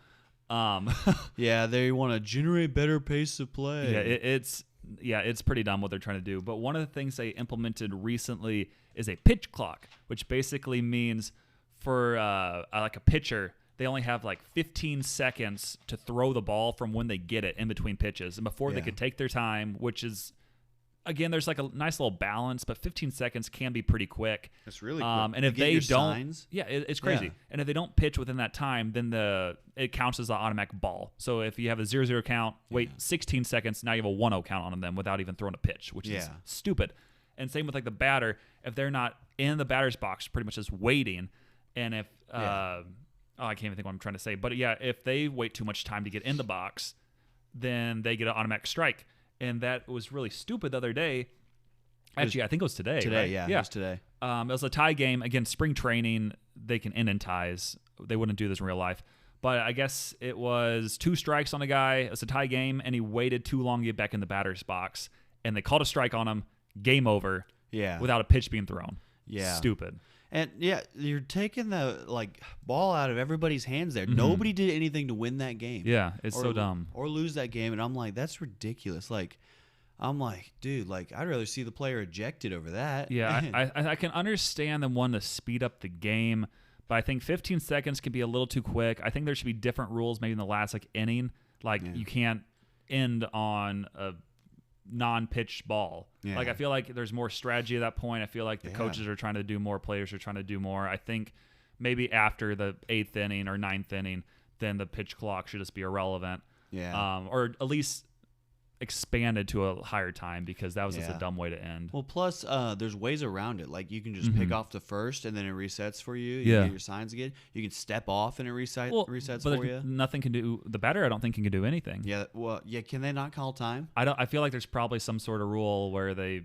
B: Yeah, they want to generate better pace of play.
A: It's pretty dumb what they're trying to do. But one of the things they implemented recently is a pitch clock, which basically means for like a pitcher, they only have like 15 seconds to throw the ball from when they get it in between pitches, and before they
B: Yeah.
A: could take their time, which is, again, there's like a nice little balance, but 15 seconds can be pretty quick.
B: It's really quick.
A: And
B: You
A: if
B: get
A: they
B: your
A: don't,
B: signs.
A: yeah, it's crazy.
B: Yeah.
A: And if they don't pitch within that time, then it counts as an automatic ball. So if you have a 0-0 count, wait 16 seconds, now you have a 1-0 count on them without even throwing a pitch, which is
B: Yeah.
A: stupid. And same with like the batter, if they're not in the batter's box, pretty much just waiting, and if I can't even think what I'm trying to say, but yeah, if they wait too much time to get in the box, then they get an automatic strike. And that was really stupid the other day. Actually, I think it was today.
B: Today,
A: right?
B: yeah, it was today.
A: It was a tie game against spring training. they can end in ties. They wouldn't do this in real life. But I guess it was 2 strikes on a guy. It's a tie game, and he waited too long to get back in the batter's box. And they called a strike on him. Game over.
B: Yeah.
A: Without a pitch being thrown.
B: Yeah.
A: Stupid.
B: And yeah, you're taking the ball out of everybody's hands there. Nobody did anything to win that game.
A: Yeah, it's so dumb.
B: Or lose that game. And I'm like, that's ridiculous. I'm like, dude, I'd rather see the player ejected over that.
A: Yeah, I can understand them wanting to speed up the game, but I think 15 seconds can be a little too quick. I think there should be different rules maybe in the last inning. You can't end on a non-pitched ball.
B: Yeah.
A: I feel like there's more strategy at that point. I feel like the coaches are trying to do more, players are trying to do more. I think maybe after the 8th inning or 9th inning, then the pitch clock should just be irrelevant.
B: Yeah.
A: Or at least expanded to a higher time, because that was just a dumb way to end.
B: Well, plus there's ways around it. You can just pick off the first and then it resets for you.
A: Yeah.
B: You get your signs again. You can step off and it resets
A: but
B: for you.
A: Nothing can do. The batter, I don't think, can do anything.
B: Yeah. Well, yeah. Can they not call time?
A: I feel like there's probably some sort of rule where they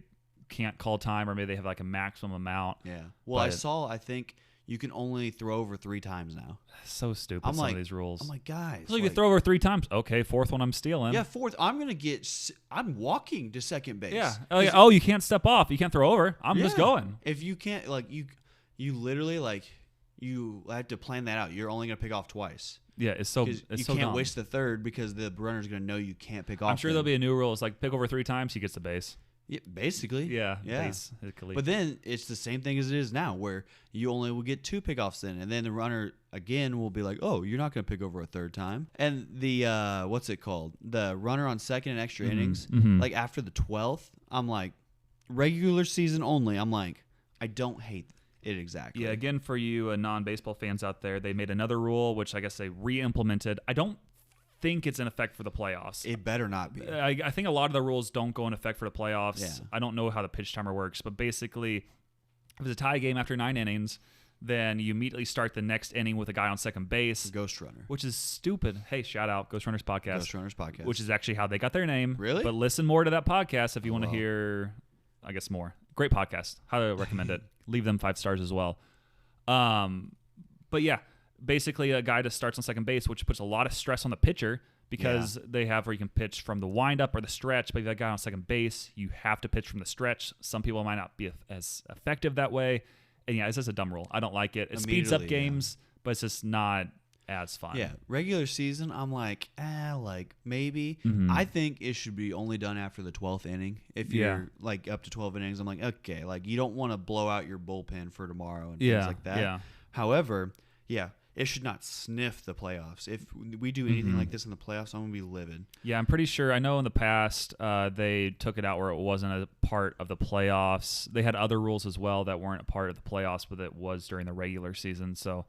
A: can't call time, or maybe they have a maximum amount.
B: Yeah. Well, I think you can only throw over 3 times now.
A: So stupid. Some of these rules.
B: I'm like, guys.
A: So you can throw over 3 times. Okay, 4th one I'm stealing.
B: Yeah, 4th. I'm walking to second base.
A: Yeah. Oh, you can't step off. You can't throw over. I'm just going.
B: If you can't, you literally you have to plan that out. You're only gonna pick off twice.
A: Yeah, it's so
B: you
A: so
B: can't
A: dumb.
B: waste the 3rd because the runner's gonna know you can't pick off.
A: I'm sure there'll be a new rule. It's pick over 3 times, he gets the base.
B: Yeah, basically.
A: Yeah.
B: Basically. But then it's the same thing as it is now, where you only will get 2 pickoffs then, and then the runner again will be like, "Oh, you're not going to pick over a 3rd time." And the what's it called? The runner on second and extra innings, after the 12th, I'm like, regular season only. I'm like, I don't hate it exactly.
A: Yeah. Again, for you non-baseball fans out there, they made another rule, which I guess they re-implemented. I don't think it's in effect for the playoffs.
B: It better not be.
A: I think a lot of the rules don't go in effect for the playoffs.
B: Yeah.
A: I don't know how the pitch timer works, but basically, if it's a tie game after 9 innings, then you immediately start the next inning with a guy on second base.
B: Ghost Runner.
A: Which is stupid. Hey, shout out Ghost Runners Podcast.
B: Ghost Runners Podcast.
A: Which is actually how they got their name.
B: Really?
A: But listen more to that podcast if you want to hear, I guess, more. Great podcast. Highly recommend it. Leave them 5 stars as well. But yeah, basically a guy just starts on second base, which puts a lot of stress on the pitcher, because they have where you can pitch from the windup or the stretch. But if that guy on second base, you have to pitch from the stretch. Some people might not be as effective that way. And yeah, it's just a dumb rule. I don't like it. It speeds up games, but it's just not as fun.
B: Yeah, regular season, I'm like, maybe. I think it should be only done after the 12th inning. If you're up to 12 innings, I'm like, okay, you don't want to blow out your bullpen for tomorrow and things like that.
A: Yeah.
B: However, it should not sniff the playoffs. If we do anything like this in the playoffs, I'm going to be livid.
A: Yeah, I'm pretty sure. I know in the past they took it out where it wasn't a part of the playoffs. They had other rules as well that weren't a part of the playoffs, but it was during the regular season. So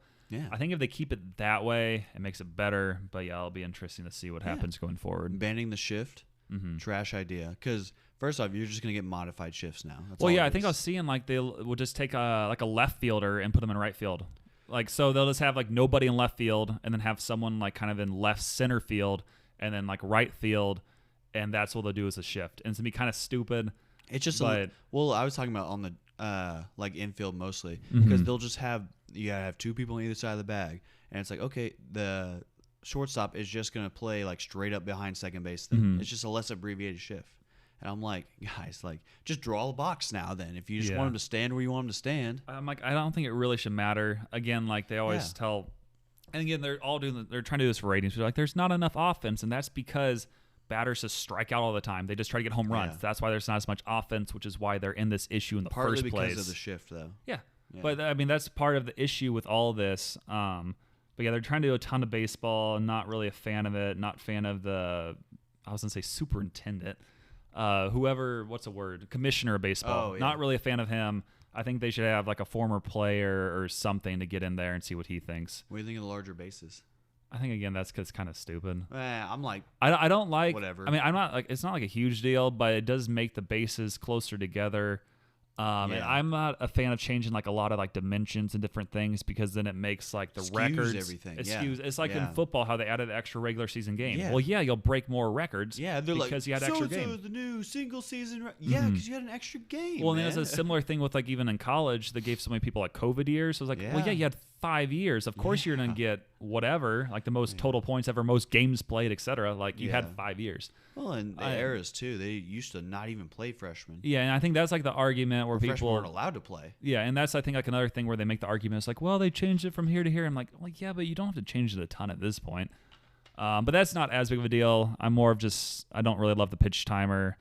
A: I think if they keep it that way, it makes it better. But yeah, it'll be interesting to see what happens going forward.
B: Banning the shift, trash idea. Because first off, you're just going to get modified shifts now. That's
A: well, yeah, I think I was seeing they will just take a left fielder and put them in right field. So they'll just have nobody in left field, and then have someone kind of in left center field, and then right field, and that's what they'll do as a shift. And it's gonna be kind of stupid.
B: It's just I was talking about on the infield mostly, because they'll just have have 2 people on either side of the bag, and it's okay, the shortstop is just gonna play straight up behind second base. Then it's just a less abbreviated shift. And I'm like, guys, just draw the box now then. If you just want him to stand where you want him to stand.
A: I'm like, I don't think it really should matter. Again, they always tell, and again, they're trying to do this for ratings. They're there's not enough offense, and that's because batters just strike out all the time. They just try to get home runs. That's why there's not as much offense, which is why they're in this issue in the first place.
B: Partly because of the shift, though.
A: Yeah. But, I mean, that's part of the issue with all this. But, yeah, they're trying to do a ton of baseball. Not really a fan of it. Not fan of I was going to say superintendent. Commissioner of baseball. Not really a fan of him. I think they should have a former player or something to get in there and see what he thinks.
B: What do you think of the larger bases?
A: I think again that's because it's kind of stupid.
B: I'm like,
A: I don't like
B: whatever.
A: I mean, I'm not it's not a huge deal, but it does make the bases closer together. And I'm not a fan of changing a lot of dimensions and different things, because then it makes the
B: skews
A: records
B: everything.
A: It's in football how they added the extra regular season game.
B: Yeah.
A: Well, you'll break more records.
B: Yeah, they're
A: because you had extra game.
B: The new single season. Because you had an extra game.
A: Well, and there's a similar thing with even in college, they gave so many people COVID years. So it's well, you had 5 years. Of course, you're going to get whatever, like the most total points ever, most games played, etc. Like you had 5 years.
B: Well, and the eras too. They used to not even play freshmen.
A: Yeah, and I think that's like the argument where
B: Freshmen
A: people
B: weren't allowed to play.
A: Yeah, and that's I think like another thing where they make the argument. It's like, well, they changed it from here to here. I'm like, yeah, but you don't have to change it a ton at this point. But that's not as big of a deal. I'm more of just I don't really love the pitch timer.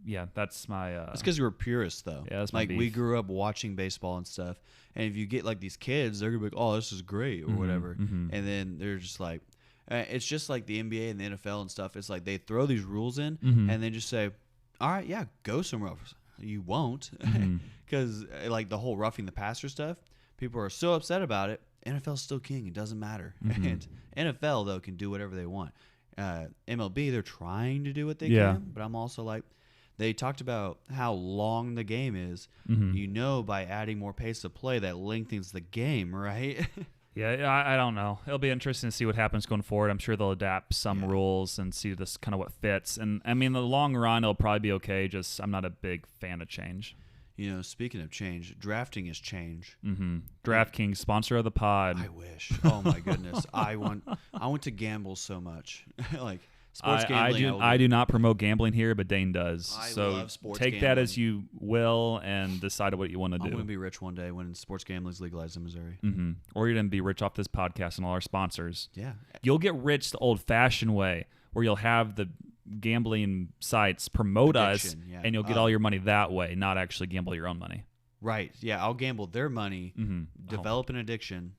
A: Yeah, that's my.
B: It's because you were purists, though.
A: Yeah, that's my
B: like
A: beef.
B: we grew up watching baseball and stuff, and if you get like these kids, they're gonna be like, "Oh, this is great" or whatever, and then they're just like, it's just like the NBA and the NFL and stuff. It's like they throw these rules in, and they just say, "All right, yeah, go somewhere else." You won't, because like the whole roughing the passer stuff, people are so upset about it. NFL's still king; it doesn't matter. And NFL though can do whatever they want. MLB, they're trying to do what they can, but I'm also like. They talked about how long the game is. You know, by adding more pace of play, that lengthens the game, right?
A: Yeah, I don't know. It'll be interesting to see what happens going forward. I'm sure they'll adapt some rules and see this kind of what fits. And I mean, in the long run, it'll probably be okay. Just I'm not a big fan of change.
B: You know, speaking of change, drafting is change.
A: DraftKings, sponsor of the pod.
B: I wish. Oh my goodness, I want to gamble so much, like. Sports gambling.
A: I do not promote gambling here, but Dane does.
B: I
A: so
B: love sports
A: take
B: gambling.
A: that as you will and decide what you want to do.
B: I'm going to be rich one day when sports gambling is legalized in Missouri.
A: Or you're going to be rich off this podcast and all our sponsors.
B: Yeah.
A: You'll get rich the old-fashioned way, where you'll have the gambling sites promote us, and you'll get all your money that way, not actually gamble your own money.
B: Right. Yeah, I'll gamble their money, develop an addiction,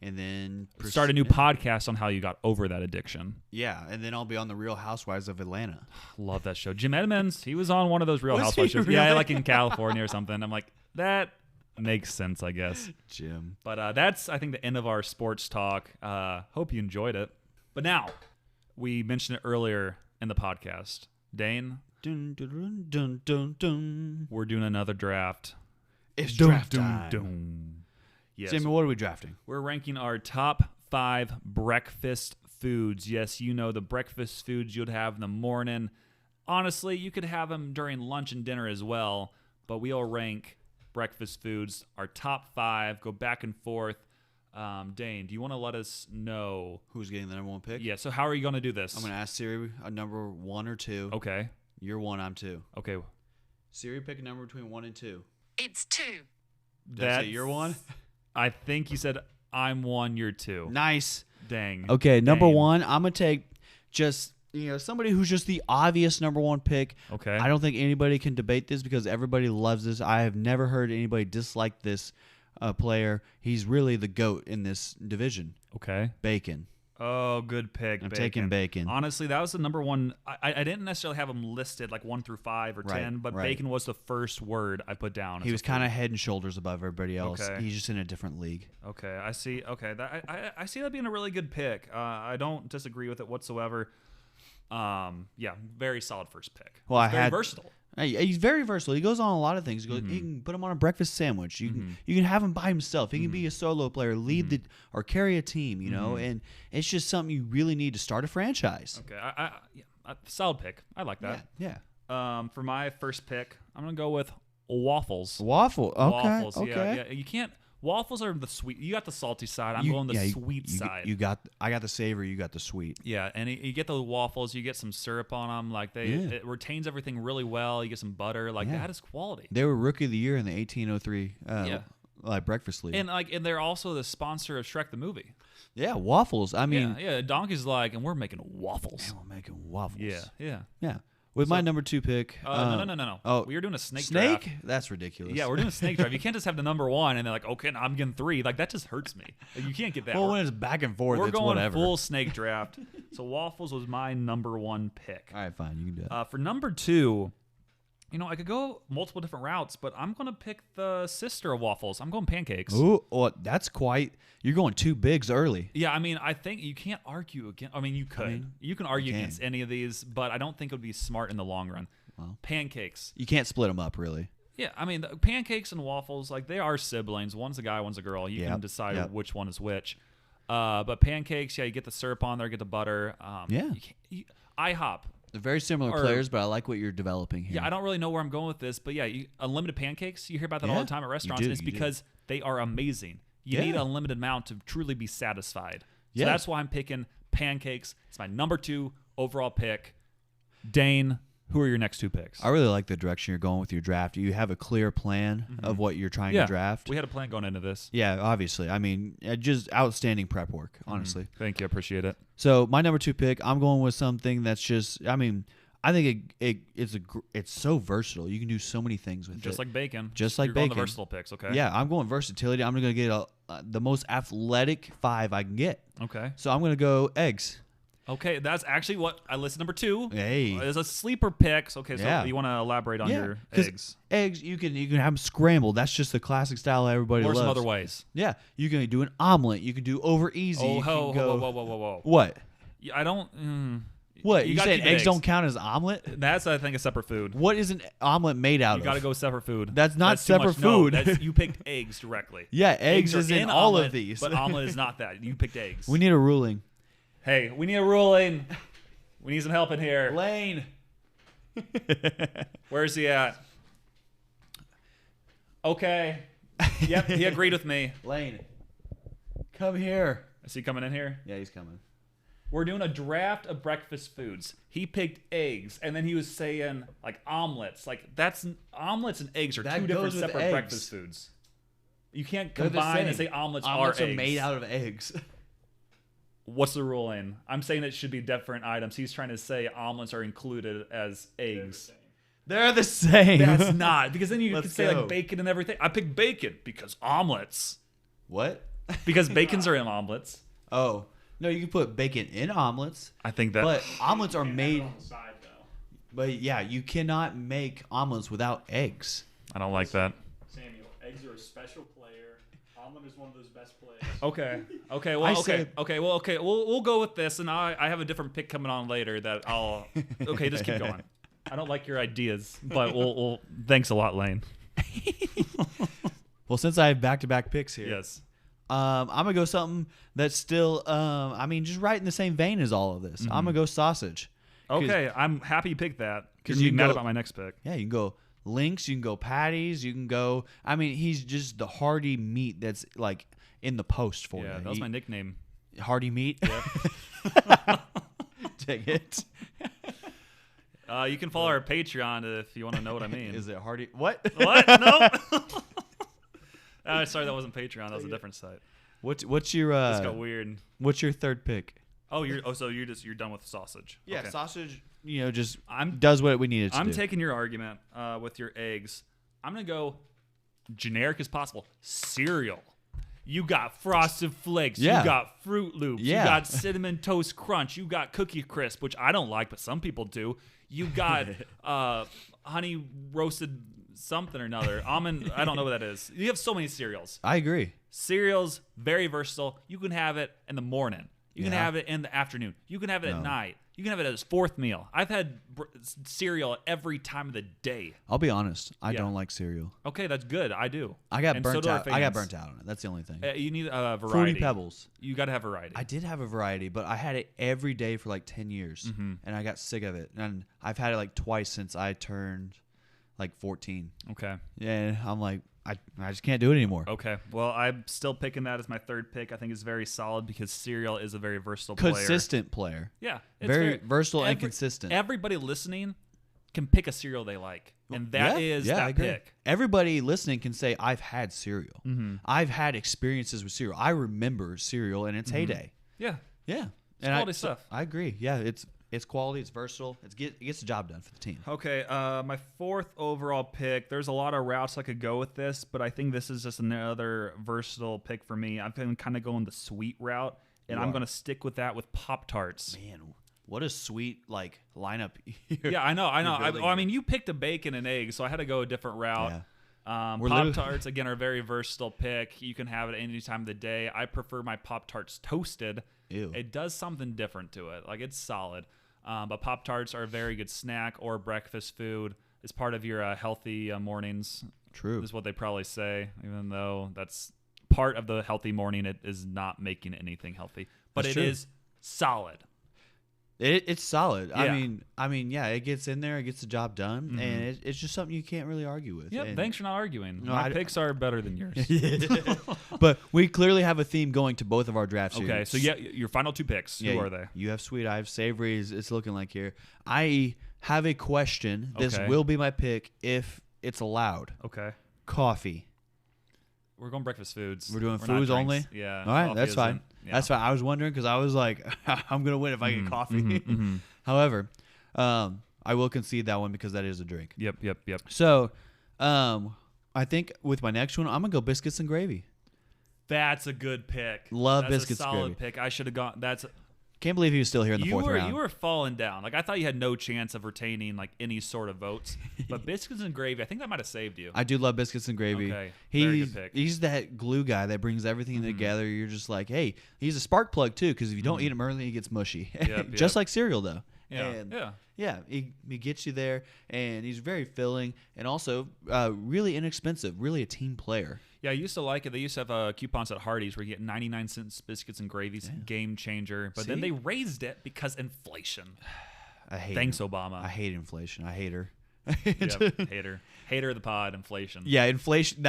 B: and then
A: start a new podcast on how you got over that addiction.
B: Yeah, and then I'll be on the Real Housewives of Atlanta.
A: Love that show. Jim Edmonds, he was on one of those Real
B: Was
A: Housewives
B: he
A: shows.
B: really?
A: Yeah, like in California or something. I'm like, that makes sense, I guess.
B: Jim.
A: But that's, I think, the end of our sports talk. Hope you enjoyed it. But now, we mentioned it earlier in the podcast. Dane,
B: Dun, dun, dun, dun, dun.
A: we're doing another draft.
B: It's draft time.
A: Yes,
B: Sammy, what are we drafting?
A: we're ranking our top 5 breakfast foods. Yes, you know the breakfast foods you'd have in the morning. Honestly, you could have them during lunch and dinner as well, but we'll rank breakfast foods, our top 5, go back and forth. Dane, do you want to let us know?
B: Who's getting the number one pick?
A: Yeah, so how are you going to do this?
B: I'm going to ask Siri a number 1 or 2.
A: Okay.
B: You're 1, I'm 2.
A: Okay.
B: Siri, pick a number between 1 and 2.
C: It's 2.
B: Did I say you're 1?
A: I think you said I'm 1, you're 2.
B: Nice.
A: Dang.
B: Okay, number
A: Dang.
B: 1, I'm going to take just, somebody who's just the obvious number 1 pick.
A: Okay.
B: I don't think anybody can debate this because everybody loves this. I have never heard anybody dislike this player. He's really the GOAT in this division.
A: Okay.
B: Bacon.
A: Oh, good pick.
B: I'm taking Bacon.
A: Honestly, that was the number 1. I didn't necessarily have him listed like 1 through 5 or 10, but
B: right.
A: Bacon was the first word I put down.
B: He was kind of head and shoulders above everybody else.
A: Okay.
B: He's just in a different league.
A: Okay, I see. Okay, I see that being a really good pick. I don't disagree with it whatsoever. Yeah, very solid first pick.
B: Well,
A: It's very versatile.
B: He's very versatile. He goes on a lot of things. He goes, You can put him on a breakfast sandwich. You can have him by himself. He can be a solo player, lead or carry a team. And it's just something you really need to start a franchise.
A: Okay, solid pick. I like that.
B: Yeah.
A: For my first pick, I'm gonna go with waffles.
B: Waffle. Okay.
A: Waffles.
B: Okay.
A: Yeah. You can't. Waffles are the sweet. You got the salty side. I'm going the sweet side.
B: I got the savory. You got the sweet.
A: Yeah, and you get the waffles. You get some syrup on them. Like it retains everything really well. You get some butter. Like that is quality.
B: They were rookie of the year in the 1803 breakfast league.
A: And they're also the sponsor of Shrek the movie.
B: Yeah, waffles. I mean,
A: yeah. Donkey's like, and we're making waffles.
B: Man, we're making waffles.
A: Yeah.
B: With my number 2 pick.
A: No.
B: Oh,
A: we were doing a snake draft.
B: That's ridiculous.
A: Yeah, we're doing a snake draft. You can't just have the number 1 and they're like, okay, I'm getting 3. Like that just hurts me. Like, you can't get that.
B: Well, when it's back and forth,
A: we're
B: it's
A: going
B: whatever.
A: full snake draft. So waffles was my number 1 pick.
B: All right, fine. You can do it.
A: For number 2, I could go multiple different routes, but I'm going to pick the sister of waffles. I'm going pancakes.
B: Ooh, that's quite. You're going 2 bigs early.
A: Yeah, I mean, I think you can't argue against. I mean, you could. You can argue against any of these, but I don't think it would be smart in the long run.
B: Well,
A: pancakes.
B: You can't split them up, really.
A: Yeah, I mean, the pancakes and waffles, like they are siblings. One's a guy, one's a girl. You can decide which one is which. But pancakes, you get the syrup on there, get the butter. IHOP.
B: They're very similar players, but I like what you're developing here.
A: Yeah, I don't really know where I'm going with this, but yeah, unlimited pancakes. You hear about that all the time at restaurants. And it's because they are amazing. You
B: Yeah.
A: need an unlimited amount to truly be satisfied. So
B: Yeah.
A: that's why I'm picking pancakes. It's my number 2 overall pick. Dane, who are your next 2 picks?
B: I really like the direction you're going with your draft. You have a clear plan of what you're trying to draft.
A: We had a plan going into this.
B: Yeah, obviously. I mean, just outstanding prep work, honestly.
A: Thank you. I appreciate it.
B: So my number 2 pick, I'm going with something that's just. I mean, I think it's so versatile. You can do so many things with it.
A: Just like bacon.
B: Just like
A: You're going
B: bacon.
A: the versatile picks, okay?
B: Yeah, I'm going versatility. I'm going to get the most athletic 5 I can get.
A: Okay.
B: So I'm going to go eggs.
A: Okay, that's actually what I listed number 2.
B: Hey.
A: There's a sleeper picks. Okay, so
B: Yeah.
A: you want to elaborate on your
B: 'cause
A: eggs?
B: Eggs, you can have them scrambled. That's just the classic style everybody
A: Or
B: loves.
A: some other ways?
B: Yeah, you can do an omelet. You can do over easy.
A: Oh,
B: you
A: whoa,
B: can go,
A: whoa.
B: What?
A: Yeah, I don't.
B: What? You
A: gotta
B: said
A: keep it
B: eggs don't count as omelet?
A: That's, I think, a separate food.
B: What is an omelet made out
A: You
B: of?
A: got to go separate food.
B: That's not
A: too
B: separate
A: much. No,
B: food.
A: that's, you picked eggs directly.
B: Yeah, eggs
A: are
B: is in all
A: omelet,
B: of these.
A: But omelet is not that. You picked eggs.
B: We need a ruling.
A: Hey, we need a ruling. We need some help in here.
B: Lane.
A: Where's he at? Okay. Yep, he agreed with me.
B: Lane. Come here.
A: Is he coming in here?
B: Yeah, he's coming.
A: We're doing a draft of breakfast foods. He picked eggs, and then he was saying like omelets. Like that's omelets and eggs are
B: That
A: two different
B: goes with
A: separate
B: eggs.
A: breakfast foods. You can't
B: They're the
A: combine and
B: same.
A: say omelets,
B: Omelets
A: are
B: are
A: eggs.
B: made out of eggs.
A: What's the ruling? I'm saying it should be different items. He's trying to say omelets are included as eggs.
B: They're the same.
A: That's not, because then you could
B: Let's
A: say
B: go.
A: like bacon and everything. I picked bacon because omelets.
B: What?
A: Because bacons are in omelets.
B: Oh. No, you can put bacon in omelets,
A: I think that.
B: but omelets are
C: Can't have
B: made.
C: it on the side, though.
B: But yeah, you cannot make omelets without eggs.
A: I don't like that.
C: Samuel, eggs are a special player. Omelet is one of those best players.
A: Okay. Okay. Well.
B: I
A: Okay.
B: said-
A: Okay. Well. Okay. We'll go with this, and I have a different pick coming on later that I'll. Okay. Just keep going. I don't like your ideas, but we'll thanks a lot, Lane.
B: Well, since I have back-to-back picks here,
A: Yes.
B: I'm gonna go something that's still, I mean, just right in the same vein as all of this. I'm gonna go sausage. 'Cause-
A: Okay. I'm happy you picked that.
B: 'cause
A: Because
B: you
A: you
B: can
A: mad
B: go-
A: about my next pick.
B: Yeah, you can go links, you can go patties, you can go. I mean, he's just the hearty meat that's like in the post for
A: Yeah.
B: you.
A: That was my nickname.
B: hearty meat. Take it.
A: You can follow our Patreon if you want to know what I mean.
B: Is it hearty? What?
A: What? No. Sorry, that wasn't Patreon. That was a different site.
B: What's your
A: This got weird.
B: what's your third pick?
A: Oh, so you're done with sausage.
B: Yeah,
A: Okay.
B: sausage. You know, just
A: I'm
B: does what we need it to
A: I'm
B: do.
A: taking your argument with your eggs. I'm gonna go generic as possible. Cereal. You got Frosted Flakes.
B: Yeah.
A: You got Fruit Loops.
B: Yeah.
A: You got Cinnamon Toast Crunch. You got Cookie Crisp, which I don't like, but some people do. You got honey roasted something or another. Almond. I don't know what that is. You have so many cereals.
B: I agree.
A: Cereals, very versatile. You can have it in the morning. You can
B: Yeah.
A: have it in the afternoon. You can have it
B: No.
A: at night. You can have it as fourth meal. I've had cereal every time of the day.
B: I'll be honest. I
A: Yeah.
B: don't like cereal.
A: Okay, that's good. I do.
B: I got
A: And so
B: burnt
A: do our
B: out. I got
A: fans.
B: burnt out on it. That's the only thing.
A: You need variety.
B: Fruity Pebbles.
A: You got to have variety.
B: I did have a variety, but I had it every day for like 10 years,
A: Mm-hmm.
B: and I got sick of it. And I've had it like twice since I turned like 14.
A: Okay.
B: Yeah, I'm like, I just can't do it anymore.
A: Okay. Well, I'm still picking that as my third pick. I think it's very solid because cereal is a very versatile player.
B: Consistent player.
A: Yeah. It's
B: Very versatile and
A: every-
B: consistent.
A: Everybody listening can pick a cereal they like, and that is
B: I
A: that
B: agree.
A: pick.
B: Everybody listening can say, I've had cereal.
A: Mm-hmm.
B: I've had experiences with cereal. I remember cereal in its heyday.
A: Yeah.
B: Yeah.
A: quality stuff.
B: I agree. Yeah, it's quality. It's versatile. It gets the job done for the team.
A: Okay, my fourth overall pick. There's a lot of routes I could go with this, but I think this is just another versatile pick for me. I've been kind of going the sweet route, and
B: You
A: I'm
B: are.
A: going to stick with that with Pop-Tarts.
B: Man, what a sweet like lineup.
A: Yeah, I know.
B: building
A: I mean, you picked a bacon and egg, so I had to go a different route.
B: We're literally-
A: Pop-Tarts, again, are a very versatile pick. You can have it any time of the day. I prefer my Pop-Tarts toasted.
B: Ew.
A: It does something different to it. Like, it's solid. But Pop-Tarts are a very good snack or breakfast food. It's part of your healthy mornings.
B: True.
A: Is what they probably say, even though that's part of the healthy morning. It is not making anything healthy. But
B: That's
A: it
B: true.
A: is solid.
B: It's solid.
A: Yeah.
B: I mean, yeah, it gets in there, it gets the job done, and it's just something you can't really argue with.
A: Yep.
B: And-
A: Thanks for not arguing.
B: No,
A: My
B: I-
A: picks are better than yours.
B: But we clearly have a theme going to both of our draft series.
A: Okay. So yeah, your final two picks.
B: Yeah,
A: Who are they?
B: You have sweet, I have savory. It's looking like here. I have a question. This
A: Okay.
B: will be my pick if it's allowed.
A: Okay.
B: Coffee.
A: We're going breakfast foods.
B: We're doing
A: not
B: foods only?
A: drinks. Yeah.
B: All right,
A: coffee
B: that's fine.
A: isn't. Yeah.
B: That's fine. I was wondering because I was like, I'm gonna win if I get coffee. However, I will concede that one because that is a drink.
A: Yep.
B: So, I think with my next one, I'm gonna go biscuits and gravy.
A: That's a good pick.
B: Love
A: That's
B: biscuits
A: a
B: and
A: solid
B: gravy.
A: pick. I should have gone. That's
B: Can't believe he was still here in the
A: you
B: fourth
A: were
B: round.
A: you were falling down. Like I thought you had no chance of retaining like any sort of votes. But biscuits and gravy, I think that might have saved you.
B: I do love biscuits and gravy.
A: Okay, very
B: He's
A: good pick.
B: he's that glue guy that brings everything together. You're just like, hey, he's a spark plug too, because if you don't eat him early, he gets mushy.
A: Yep,
B: Just
A: yep.
B: like cereal though.
A: Yeah,
B: And
A: yeah.
B: he gets you there, and he's very filling, and also really inexpensive. Really a team player.
A: Yeah, I used to like it. They used to have coupons at Hardee's where you get 99-cent biscuits and gravies, game changer. But then
B: See?
A: they raised it because inflation.
B: I hate.
A: Thanks,
B: it.
A: Obama.
B: I hate inflation. I hate her.
A: Yep, hater of the pod, inflation.
B: Yeah, inflation.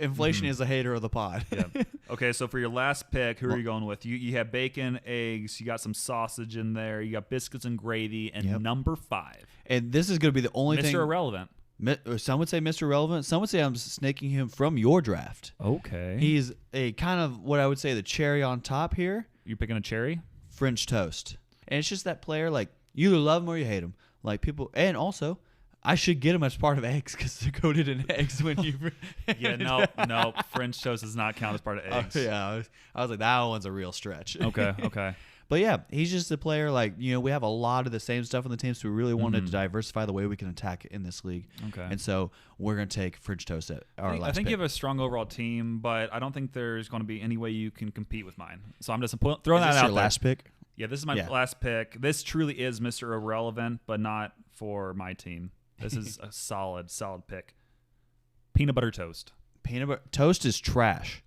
B: Inflation is a hater of the pod.
A: Yeah. Okay, so for your last pick, who are you going with? You have bacon, eggs, you got some sausage in there, you got biscuits and gravy, and
B: Yep.
A: number 5,
B: And this is going to be the only
A: Mr.
B: thing.
A: Irrelevant.
B: Some would say Mr. Irrelevant. Some would say I'm snaking him from your draft.
A: Okay.
B: He's a kind of what I would say the cherry on top here,
A: You picking a cherry?
B: French toast. And it's just that player, like, you either love him or you hate him. Like, people, and also, I should get him as part of eggs because they're coated in eggs when you.
A: Yeah, no. French toast does not count as part of eggs.
B: Yeah, I was like, that one's a real stretch.
A: Okay.
B: But yeah, he's just a player, like, we have a lot of the same stuff on the team, so we really wanted to diversify the way we can attack in this league.
A: Okay.
B: And so we're going to take French toast at our last
A: I think
B: pick.
A: you have a strong overall team, but I don't think there's going to be any way you can compete with mine. So I'm just throwing that
B: Is this
A: out
B: your
A: there.
B: last pick?
A: Yeah, this is my
B: Yeah.
A: last pick. This truly is Mr. Irrelevant, but not for my team. This is a solid pick. Peanut butter toast.
B: Peanut butter toast is trash.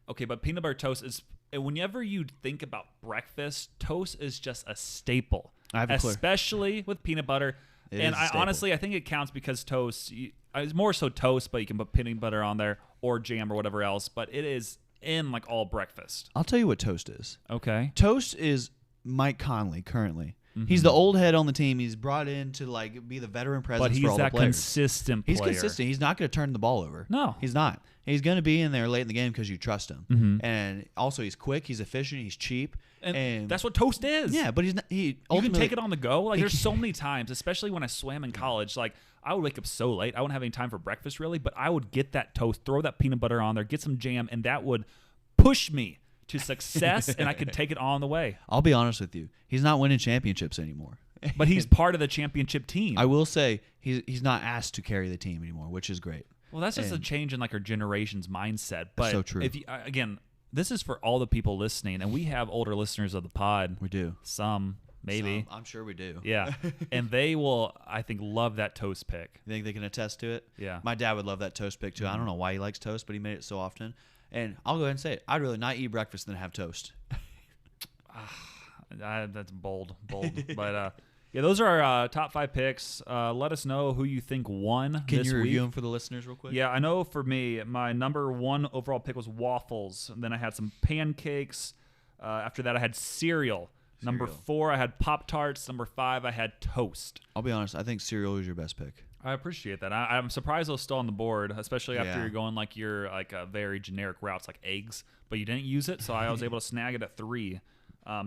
A: Okay, but peanut butter toast is whenever you think about breakfast, toast is just a staple.
B: I have a clue.
A: Especially with peanut butter.
B: It
A: And
B: is a staple.
A: honestly, I think it counts because toast, it's more so toast, but you can put peanut butter on there or jam or whatever else. But it is in like all breakfast.
B: I'll tell you what toast is.
A: Okay.
B: Toast is Mike Conley currently. He's the old head on the team. He's brought in to like be the veteran presence
A: But
B: for
A: he's
B: all
A: that
B: the players.
A: consistent
B: He's
A: player.
B: consistent. He's not going to turn the ball over.
A: No.
B: He's not. He's going to be in there late in the game because you trust him. And also, he's quick. He's efficient. He's cheap.
A: And that's what toast is.
B: yeah. But he's not. He
A: You can
B: ultimately
A: take it on the go. Like there's so many times, especially when I swam in college. Like I would wake up so late, I wouldn't have any time for breakfast really. But I would get that toast, throw that peanut butter on there, get some jam, and that would push me to success, and I could take it on the way.
B: I'll be honest with you. He's not winning championships anymore.
A: But he's part of the championship team.
B: I will say he's not asked to carry the team anymore, which is great.
A: Well, that's just a
B: And-
A: change in like our generation's mindset. But
B: So true.
A: If you, again, this is for all the people listening, and we have older listeners of the pod.
B: We do.
A: Some, maybe.
B: I'm sure we do.
A: Yeah. And they will, I think, love that toast pick.
B: You think they can attest to it?
A: Yeah.
B: My dad would love that toast pick too. I don't know why he likes toast, but he made it so often. And I'll go ahead and say it. I'd rather not eat breakfast than have toast.
A: That's bold. But yeah, those are our top 5 picks. Let us know who you think won
B: Can
A: this
B: you
A: week.
B: review them for the listeners real quick?
A: Yeah, I know for me, my number 1 overall pick was waffles. And then I had some pancakes. After that, I had cereal. Number 4, I had Pop-Tarts. Number 5, I had toast.
B: I'll be honest. I think cereal is your best pick.
A: I appreciate that. I'm surprised those still on the board, especially after
B: Yeah.
A: you're going like your like a very generic routes like eggs, but you didn't use it, so I was able to snag it at 3.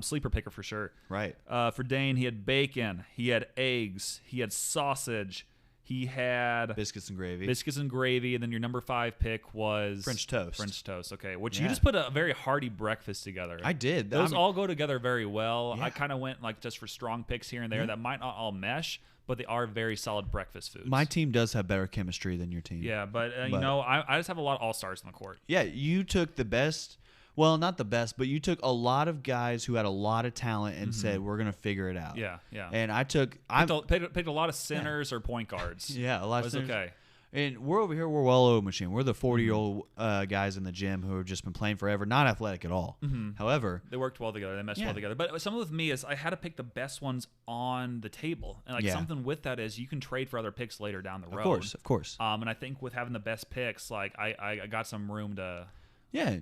A: Sleeper picker for sure.
B: Right.
A: For Dane, he had bacon, he had eggs, he had sausage, he had
B: Biscuits and gravy.
A: biscuits and gravy, and then your number 5 pick was
B: French toast.
A: French toast. Okay, which you
B: Yeah.
A: just put a very hearty breakfast together.
B: I did.
A: Those
B: I'm-
A: all go together very well.
B: Yeah.
A: I kind of went like just for strong picks here and there that might not all mesh, but they are very solid breakfast foods.
B: My team does have better chemistry than your team.
A: Yeah, but, you
B: But-
A: know, I just have a lot of all-stars on the court.
B: Yeah, you took the best. Well, not the best, but you took a lot of guys who had a lot of talent and said, "We're gonna figure it out."
A: Yeah, yeah.
B: And I took.
A: Picked a lot of centers or point guards.
B: Yeah, a lot of
A: It was
B: centers.
A: okay.
B: And we're over here. We're well-oiled machine. We're the 40-year-old guys in the gym who have just been playing forever, not athletic at all. However,
A: They worked well together. They meshed well together. But something with me is I had to pick the best ones on the table, and like something with that is you can trade for other picks later down the road.
B: of course.
A: And I think with having the best picks, like I got some room to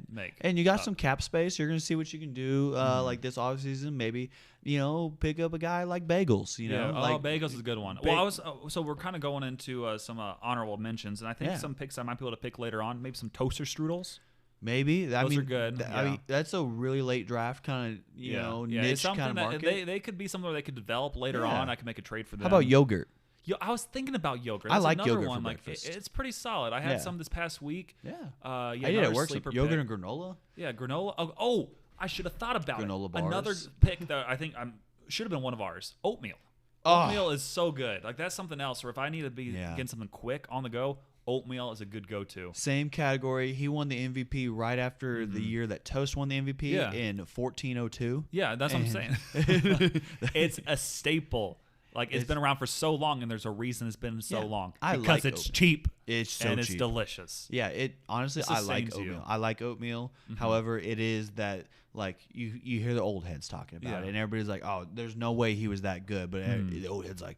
A: make.
B: And you got some cap space. You're going to see what you can do like this offseason. Maybe, pick up a guy like Bagels, like
A: Bagels is a good one. Well, so we're kind of going into some honorable mentions, and I think some picks I might be able to pick later on. Maybe some toaster strudels.
B: Maybe.
A: Those are good.
B: I mean, that's a really late draft kind of, niche
A: it's something
B: kind of market.
A: that they could be something where they could develop later on. I could make a trade for them.
B: How about yogurt?
A: I was thinking about yogurt.
B: I
A: That's
B: like
A: another
B: yogurt
A: one.
B: for
A: Like
B: breakfast.
A: it's pretty solid. I had some this past week.
B: Yeah.
A: I
B: did at work. Some yogurt and granola.
A: Yeah, granola. Oh, I should have thought about
B: Granola
A: it.
B: bars.
A: Another pick that I think should have been one of ours. Oatmeal. Oatmeal is so good. Like that's something else. Or if I need to be getting something quick on the go, oatmeal is a good go-to.
B: Same category. He won the MVP right after the year that Toast won the MVP in 1402.
A: Yeah, that's what I'm saying. It's a staple. Like it's been around for so long, and there's a reason it's been so long. Because it's cheap.
B: It's so
A: and it's
B: cheap.
A: delicious.
B: Yeah, honestly, I like oatmeal. I like oatmeal. However, it is that like you hear the old heads talking about it, and everybody's like, "Oh, there's no way he was that good." But the old heads like,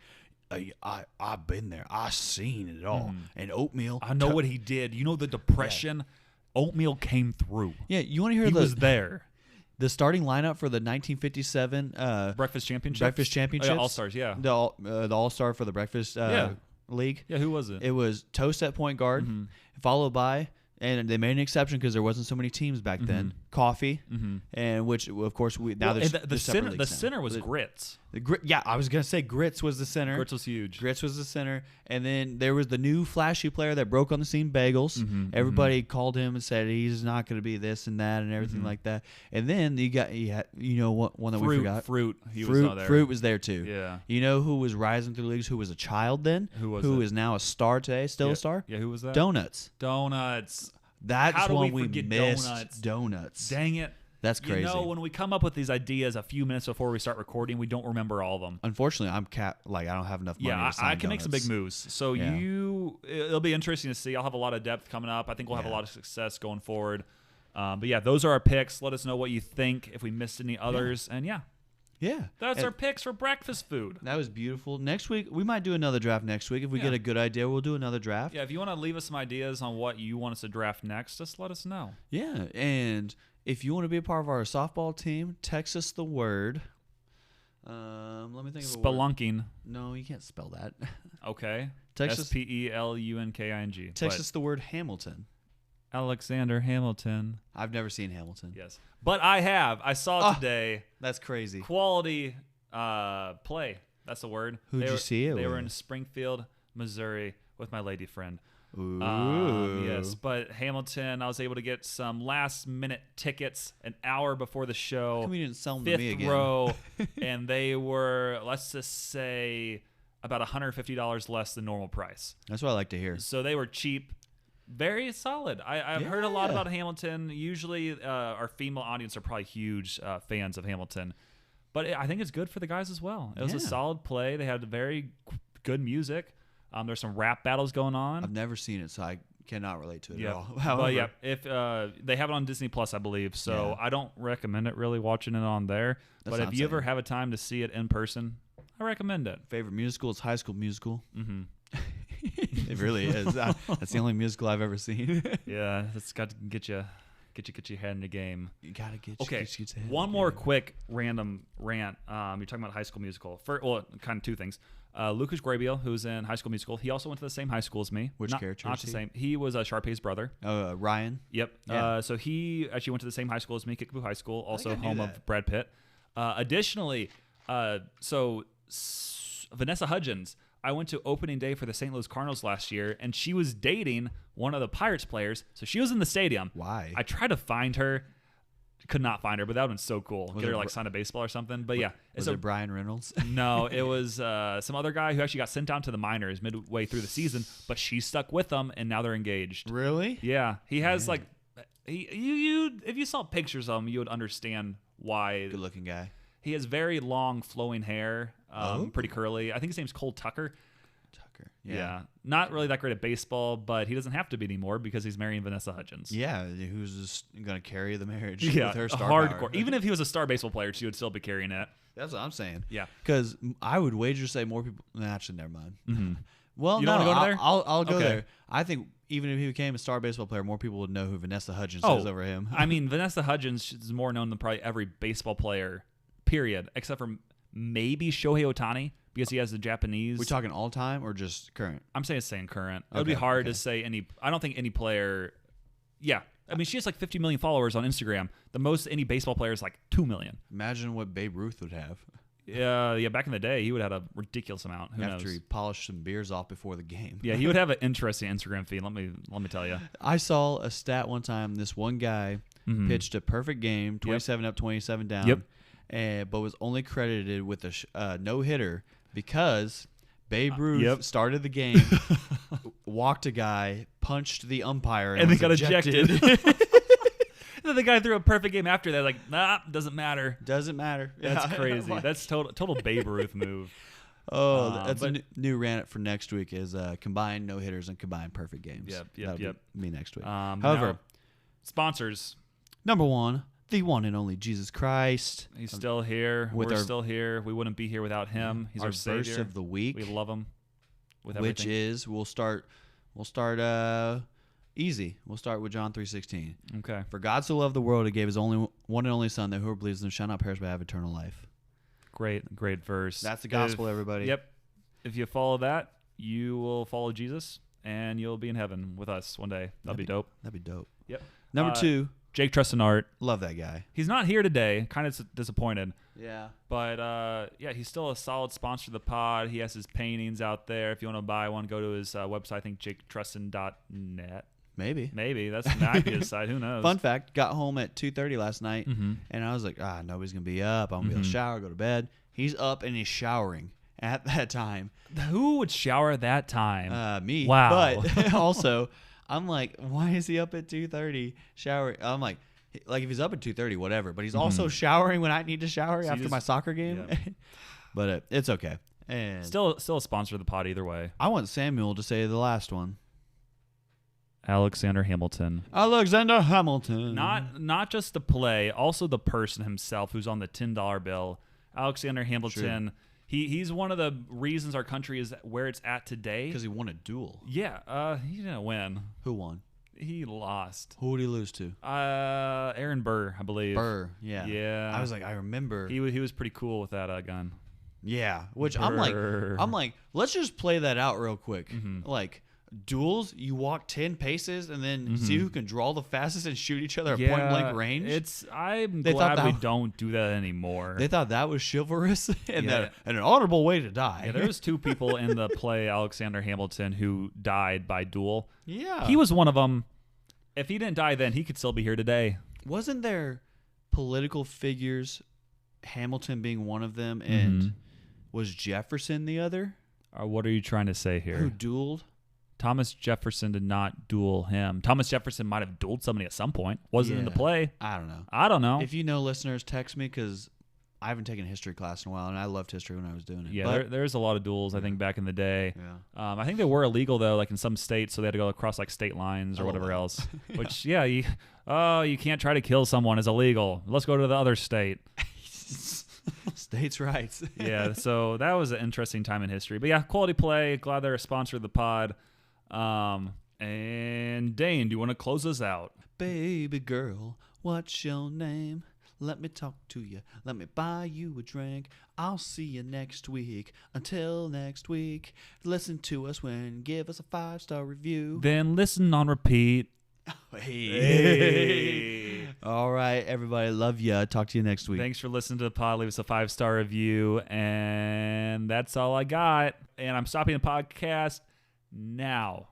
B: I've been there. I've seen it all. And oatmeal.
A: I know what he did. You know the depression. Oatmeal came through.
B: Yeah, you want to hear
A: he was there.
B: The starting lineup for the 1957
A: Breakfast Championships.
B: Breakfast Championships.
A: All Stars. Yeah.
B: The All Star for the Breakfast League.
A: Yeah. Who was it?
B: It was Toast at point guard, followed by, and they made an exception because there wasn't so many teams back then. Coffee, and which of course
A: the center was Grits.
B: I was gonna say Grits was the center.
A: Grits was huge.
B: Grits was the center, and then there was the new flashy player that broke on the scene, Bagels. Everybody called him and said he's not going to be this and that and everything like that. And then you had one that we forgot.
A: Fruit. He was not there.
B: Fruit was there too.
A: Yeah.
B: You know who was rising through the leagues? Who was a child then? Who is now a star today? Still a star?
A: Yeah. Who was that?
B: Donuts.
A: That's
B: one we
A: forget
B: missed. Donuts.
A: Dang it.
B: That's crazy.
A: When we come up with these ideas a few minutes before we start recording, we don't remember all of them.
B: Unfortunately, I don't have enough money to sign
A: I can make some big moves. So it'll be interesting to see. I'll have a lot of depth coming up. I think we'll have a lot of success going forward. But yeah, those are our picks. Let us know what you think, if we missed any others. And that's our picks for breakfast food.
B: That was beautiful. Next week, we might do another draft next week. If we get a good idea, we'll do another draft.
A: Yeah, if you want to leave us some ideas on what you want us to draft next, just let us know.
B: Yeah, and if you want to be a part of our softball team, text us the word. Let me think of a word.
A: Spelunking.
B: No, you can't spell that.
A: Okay.
B: Text us
A: SPELUNKING.
B: Text us the word Hamilton.
A: Alexander Hamilton.
B: I've never seen Hamilton.
A: Yes. But I have. I saw today.
B: That's crazy.
A: Quality play. That's the word.
B: Who'd you see it
A: They
B: with?
A: were in Springfield, Missouri with my lady friend.
B: Ooh.
A: Yes, but Hamilton, I was able to get some last-minute tickets an hour before the show.
B: How come you didn't sell them to me again?
A: Fifth row, and they were, let's just say, about $150 less than normal price.
B: That's what I like to hear.
A: So they were cheap. Very solid. I've heard a lot about Hamilton. Usually our female audience are probably huge fans of Hamilton. But I think it's good for the guys as well. It was a solid play. They had very good music. There's some rap battles going on.
B: I've never seen it, so I cannot relate to it at all.
A: However, if they have it on Disney Plus, I believe. So I don't recommend it really watching it on there. But if you ever have a time to see it in person, I recommend it.
B: Favorite musical is High School Musical. Mm-hmm. It really is. That's the only musical I've ever seen.
A: Yeah, it's got to get your head in the game.
B: You gotta get
A: okay.
B: Get your head
A: One more quick random rant. You're talking about High School Musical. Kind of two things. Lucas Grabeel, who's in High School Musical, he also went to the same high school as me.
B: Which character?
A: Not the same. He was Sharpay's brother.
B: Ryan.
A: Yep.
B: Yeah.
A: So he actually went to the same high school as me, Kickapoo High School, also home
B: that.
A: of Brad Pitt. Additionally, Vanessa Hudgens, I went to opening day for the St. Louis Cardinals last year, and she was dating one of the Pirates players, so she was in the stadium.
B: Why?
A: I tried to find her. Could not find her, but that would have been so cool. Get her sign a baseball or something. But
B: was it Brian Reynolds?
A: No, it was some other guy who actually got sent down to the minors midway through the season, but she stuck with them, and now they're engaged.
B: Really?
A: Yeah, he has if you saw pictures of him, you would understand why.
B: Good looking guy.
A: He has very long flowing hair, pretty curly. I think his name's Cole Tucker.
B: soccer.
A: Yeah. Not really that great at baseball, but he doesn't have to be anymore because he's marrying Vanessa Hudgens.
B: Yeah, who's just going to carry the marriage
A: Yeah,
B: with her star
A: hardcore.
B: power.
A: Even if he was a star baseball player, she would still be carrying it.
B: That's what I'm saying.
A: Yeah.
B: Because I would wager say more people. Nah, actually, never mind.
A: Mhm.
B: Well,
A: You
B: no,
A: don't wanna go
B: I'll,
A: there?
B: I'll go
A: Okay.
B: there. I think even if he became a star baseball player, more people would know who Vanessa Hudgens
A: Oh,
B: is over him.
A: I mean, Vanessa Hudgens is more known than probably every baseball player, period, except for maybe Shohei Ohtani because he has the Japanese.
B: we talking all time or just current?
A: I'm saying current. It would be
B: Okay,
A: hard
B: okay.
A: to say any. I don't think any player. Yeah, I mean, she has like 50 million followers on Instagram. The most any baseball player is like 2 million.
B: Imagine what Babe Ruth would have
A: Yeah. Back in the day, he would have had a ridiculous amount. Who
B: after
A: knows?
B: he polished some beers off before the game.
A: Yeah, he would have an interesting Instagram feed. Let me tell you.
B: I saw a stat one time. This one guy pitched a perfect game, 27 up, 27 down,
A: Yep.
B: but was only credited with a no hitter because Babe Ruth
A: Yep.
B: started the game, walked a guy, punched the umpire,
A: And they
B: was
A: got ejected. And then the guy threw a perfect game after that. Like, nah, doesn't matter.
B: Doesn't matter.
A: That's
B: Yeah.
A: crazy.
B: Like-
A: That's total Babe Ruth move.
B: Oh, that's
A: but-
B: a new rant for next week is combined no hitters and combined perfect games.
A: Yep.
B: That'll be me next week.
A: However,
B: However,
A: sponsors.
B: number one, the one and only Jesus Christ.
A: He's still here.
B: With
A: We're
B: our-
A: still here. We wouldn't be here without him. He's our
B: verse
A: savior.
B: of the week,
A: We love him. With
B: which
A: everything.
B: is we'll start easy. We'll start with John 3:16.
A: Okay.
B: For God so loved the world, he gave his only one and only Son, that whoever believes in him shall not perish but have eternal life.
A: Great verse.
B: That's the gospel, everybody.
A: Yep. If you follow that, you will follow Jesus, and you'll be in heaven with us one day. That'll be dope.
B: That'd be dope.
A: Yep.
B: Number two,
A: Jake Trustinart.
B: love that guy.
A: He's not here today. Kind of disappointed.
B: Yeah.
A: But yeah, he's still a solid sponsor of the pod. He has his paintings out there. If you want to buy one, go to his website. I think jaketrustin.net.
B: Maybe.
A: Maybe that's not his site. Who knows?
B: Fun fact, got home at 2:30 last night,
A: Mhm.
B: and I was like, nobody's going to be up. I'm going to be able to shower, go to bed. He's up and he's showering at that time.
A: Who would shower at that time?
B: Me.
A: Wow.
B: But also, I'm like, why is he up at 2:30 showering? I'm like if he's up at 2:30, whatever. But he's also showering when I need to shower
A: So you
B: after
A: just-
B: my soccer game.
A: yeah.
B: But it's okay. And
A: Still a sponsor of the pod either way.
B: I want Samuel to say the last one.
A: Alexander Hamilton.
B: Alexander Hamilton.
A: Not just the play, also the person himself who's on the $10 bill. Alexander Hamilton. He's one of the reasons our country is where it's at today.
B: because he won a duel.
A: Yeah, he didn't win.
B: Who won?
A: He lost.
B: Who would he lose to?
A: Aaron Burr, I believe.
B: Burr. Yeah.
A: Yeah.
B: I was like, I remember.
A: He was pretty cool with that gun.
B: Yeah, which
A: Burr.
B: I'm like, let's just play that out real quick.
A: Mhm.
B: Like duels, you walk 10 paces and then see who can draw the fastest and shoot each other at
A: Yeah,
B: point blank range.
A: I'm
B: They thought
A: glad we
B: that-
A: don't do that anymore.
B: They thought that was chivalrous and
A: Yeah.
B: that and an honorable way to die.
A: Yeah, there was two people in the play Alexander Hamilton who died by duel.
B: Yeah.
A: He was one of them. If he didn't die then, he could still be here today.
B: Wasn't there political figures, Hamilton being one of them, and
A: Mhm.
B: was Jefferson the other
A: What are you trying to say
B: who
A: here?
B: dueled?
A: Thomas Jefferson did not duel him. Thomas Jefferson might have dueled somebody at some point. Wasn't in the
B: Yeah.
A: play.
B: I don't know.
A: I don't know.
B: If you know, listeners, text me because I haven't taken a history class in a while, and I loved history when I was doing it.
A: Yeah,
B: But-
A: there's a lot of duels, I think, back in the day.
B: yeah.
A: I think they were illegal, though, like in some states, so they had to go across like state lines or
B: Oh,
A: whatever
B: wow.
A: else. Which, yeah, you can't try to kill someone is illegal. Let's go to the other state.
B: States' rights.
A: Yeah, so that was an interesting time in history. But yeah, quality play. Glad they're a sponsor of the pod. And Dane, do you want to close us out?
B: Baby girl, what's your name? Let me talk to you. Let me buy you a drink. I'll see you next week. Until next week, listen to us when give us a 5-star review.
A: Then listen on repeat.
B: Hey. All right, everybody. Love ya. Talk to you next week.
A: Thanks for listening to the pod. Leave us a 5-star review. And that's all I got. And I'm stopping the podcast now.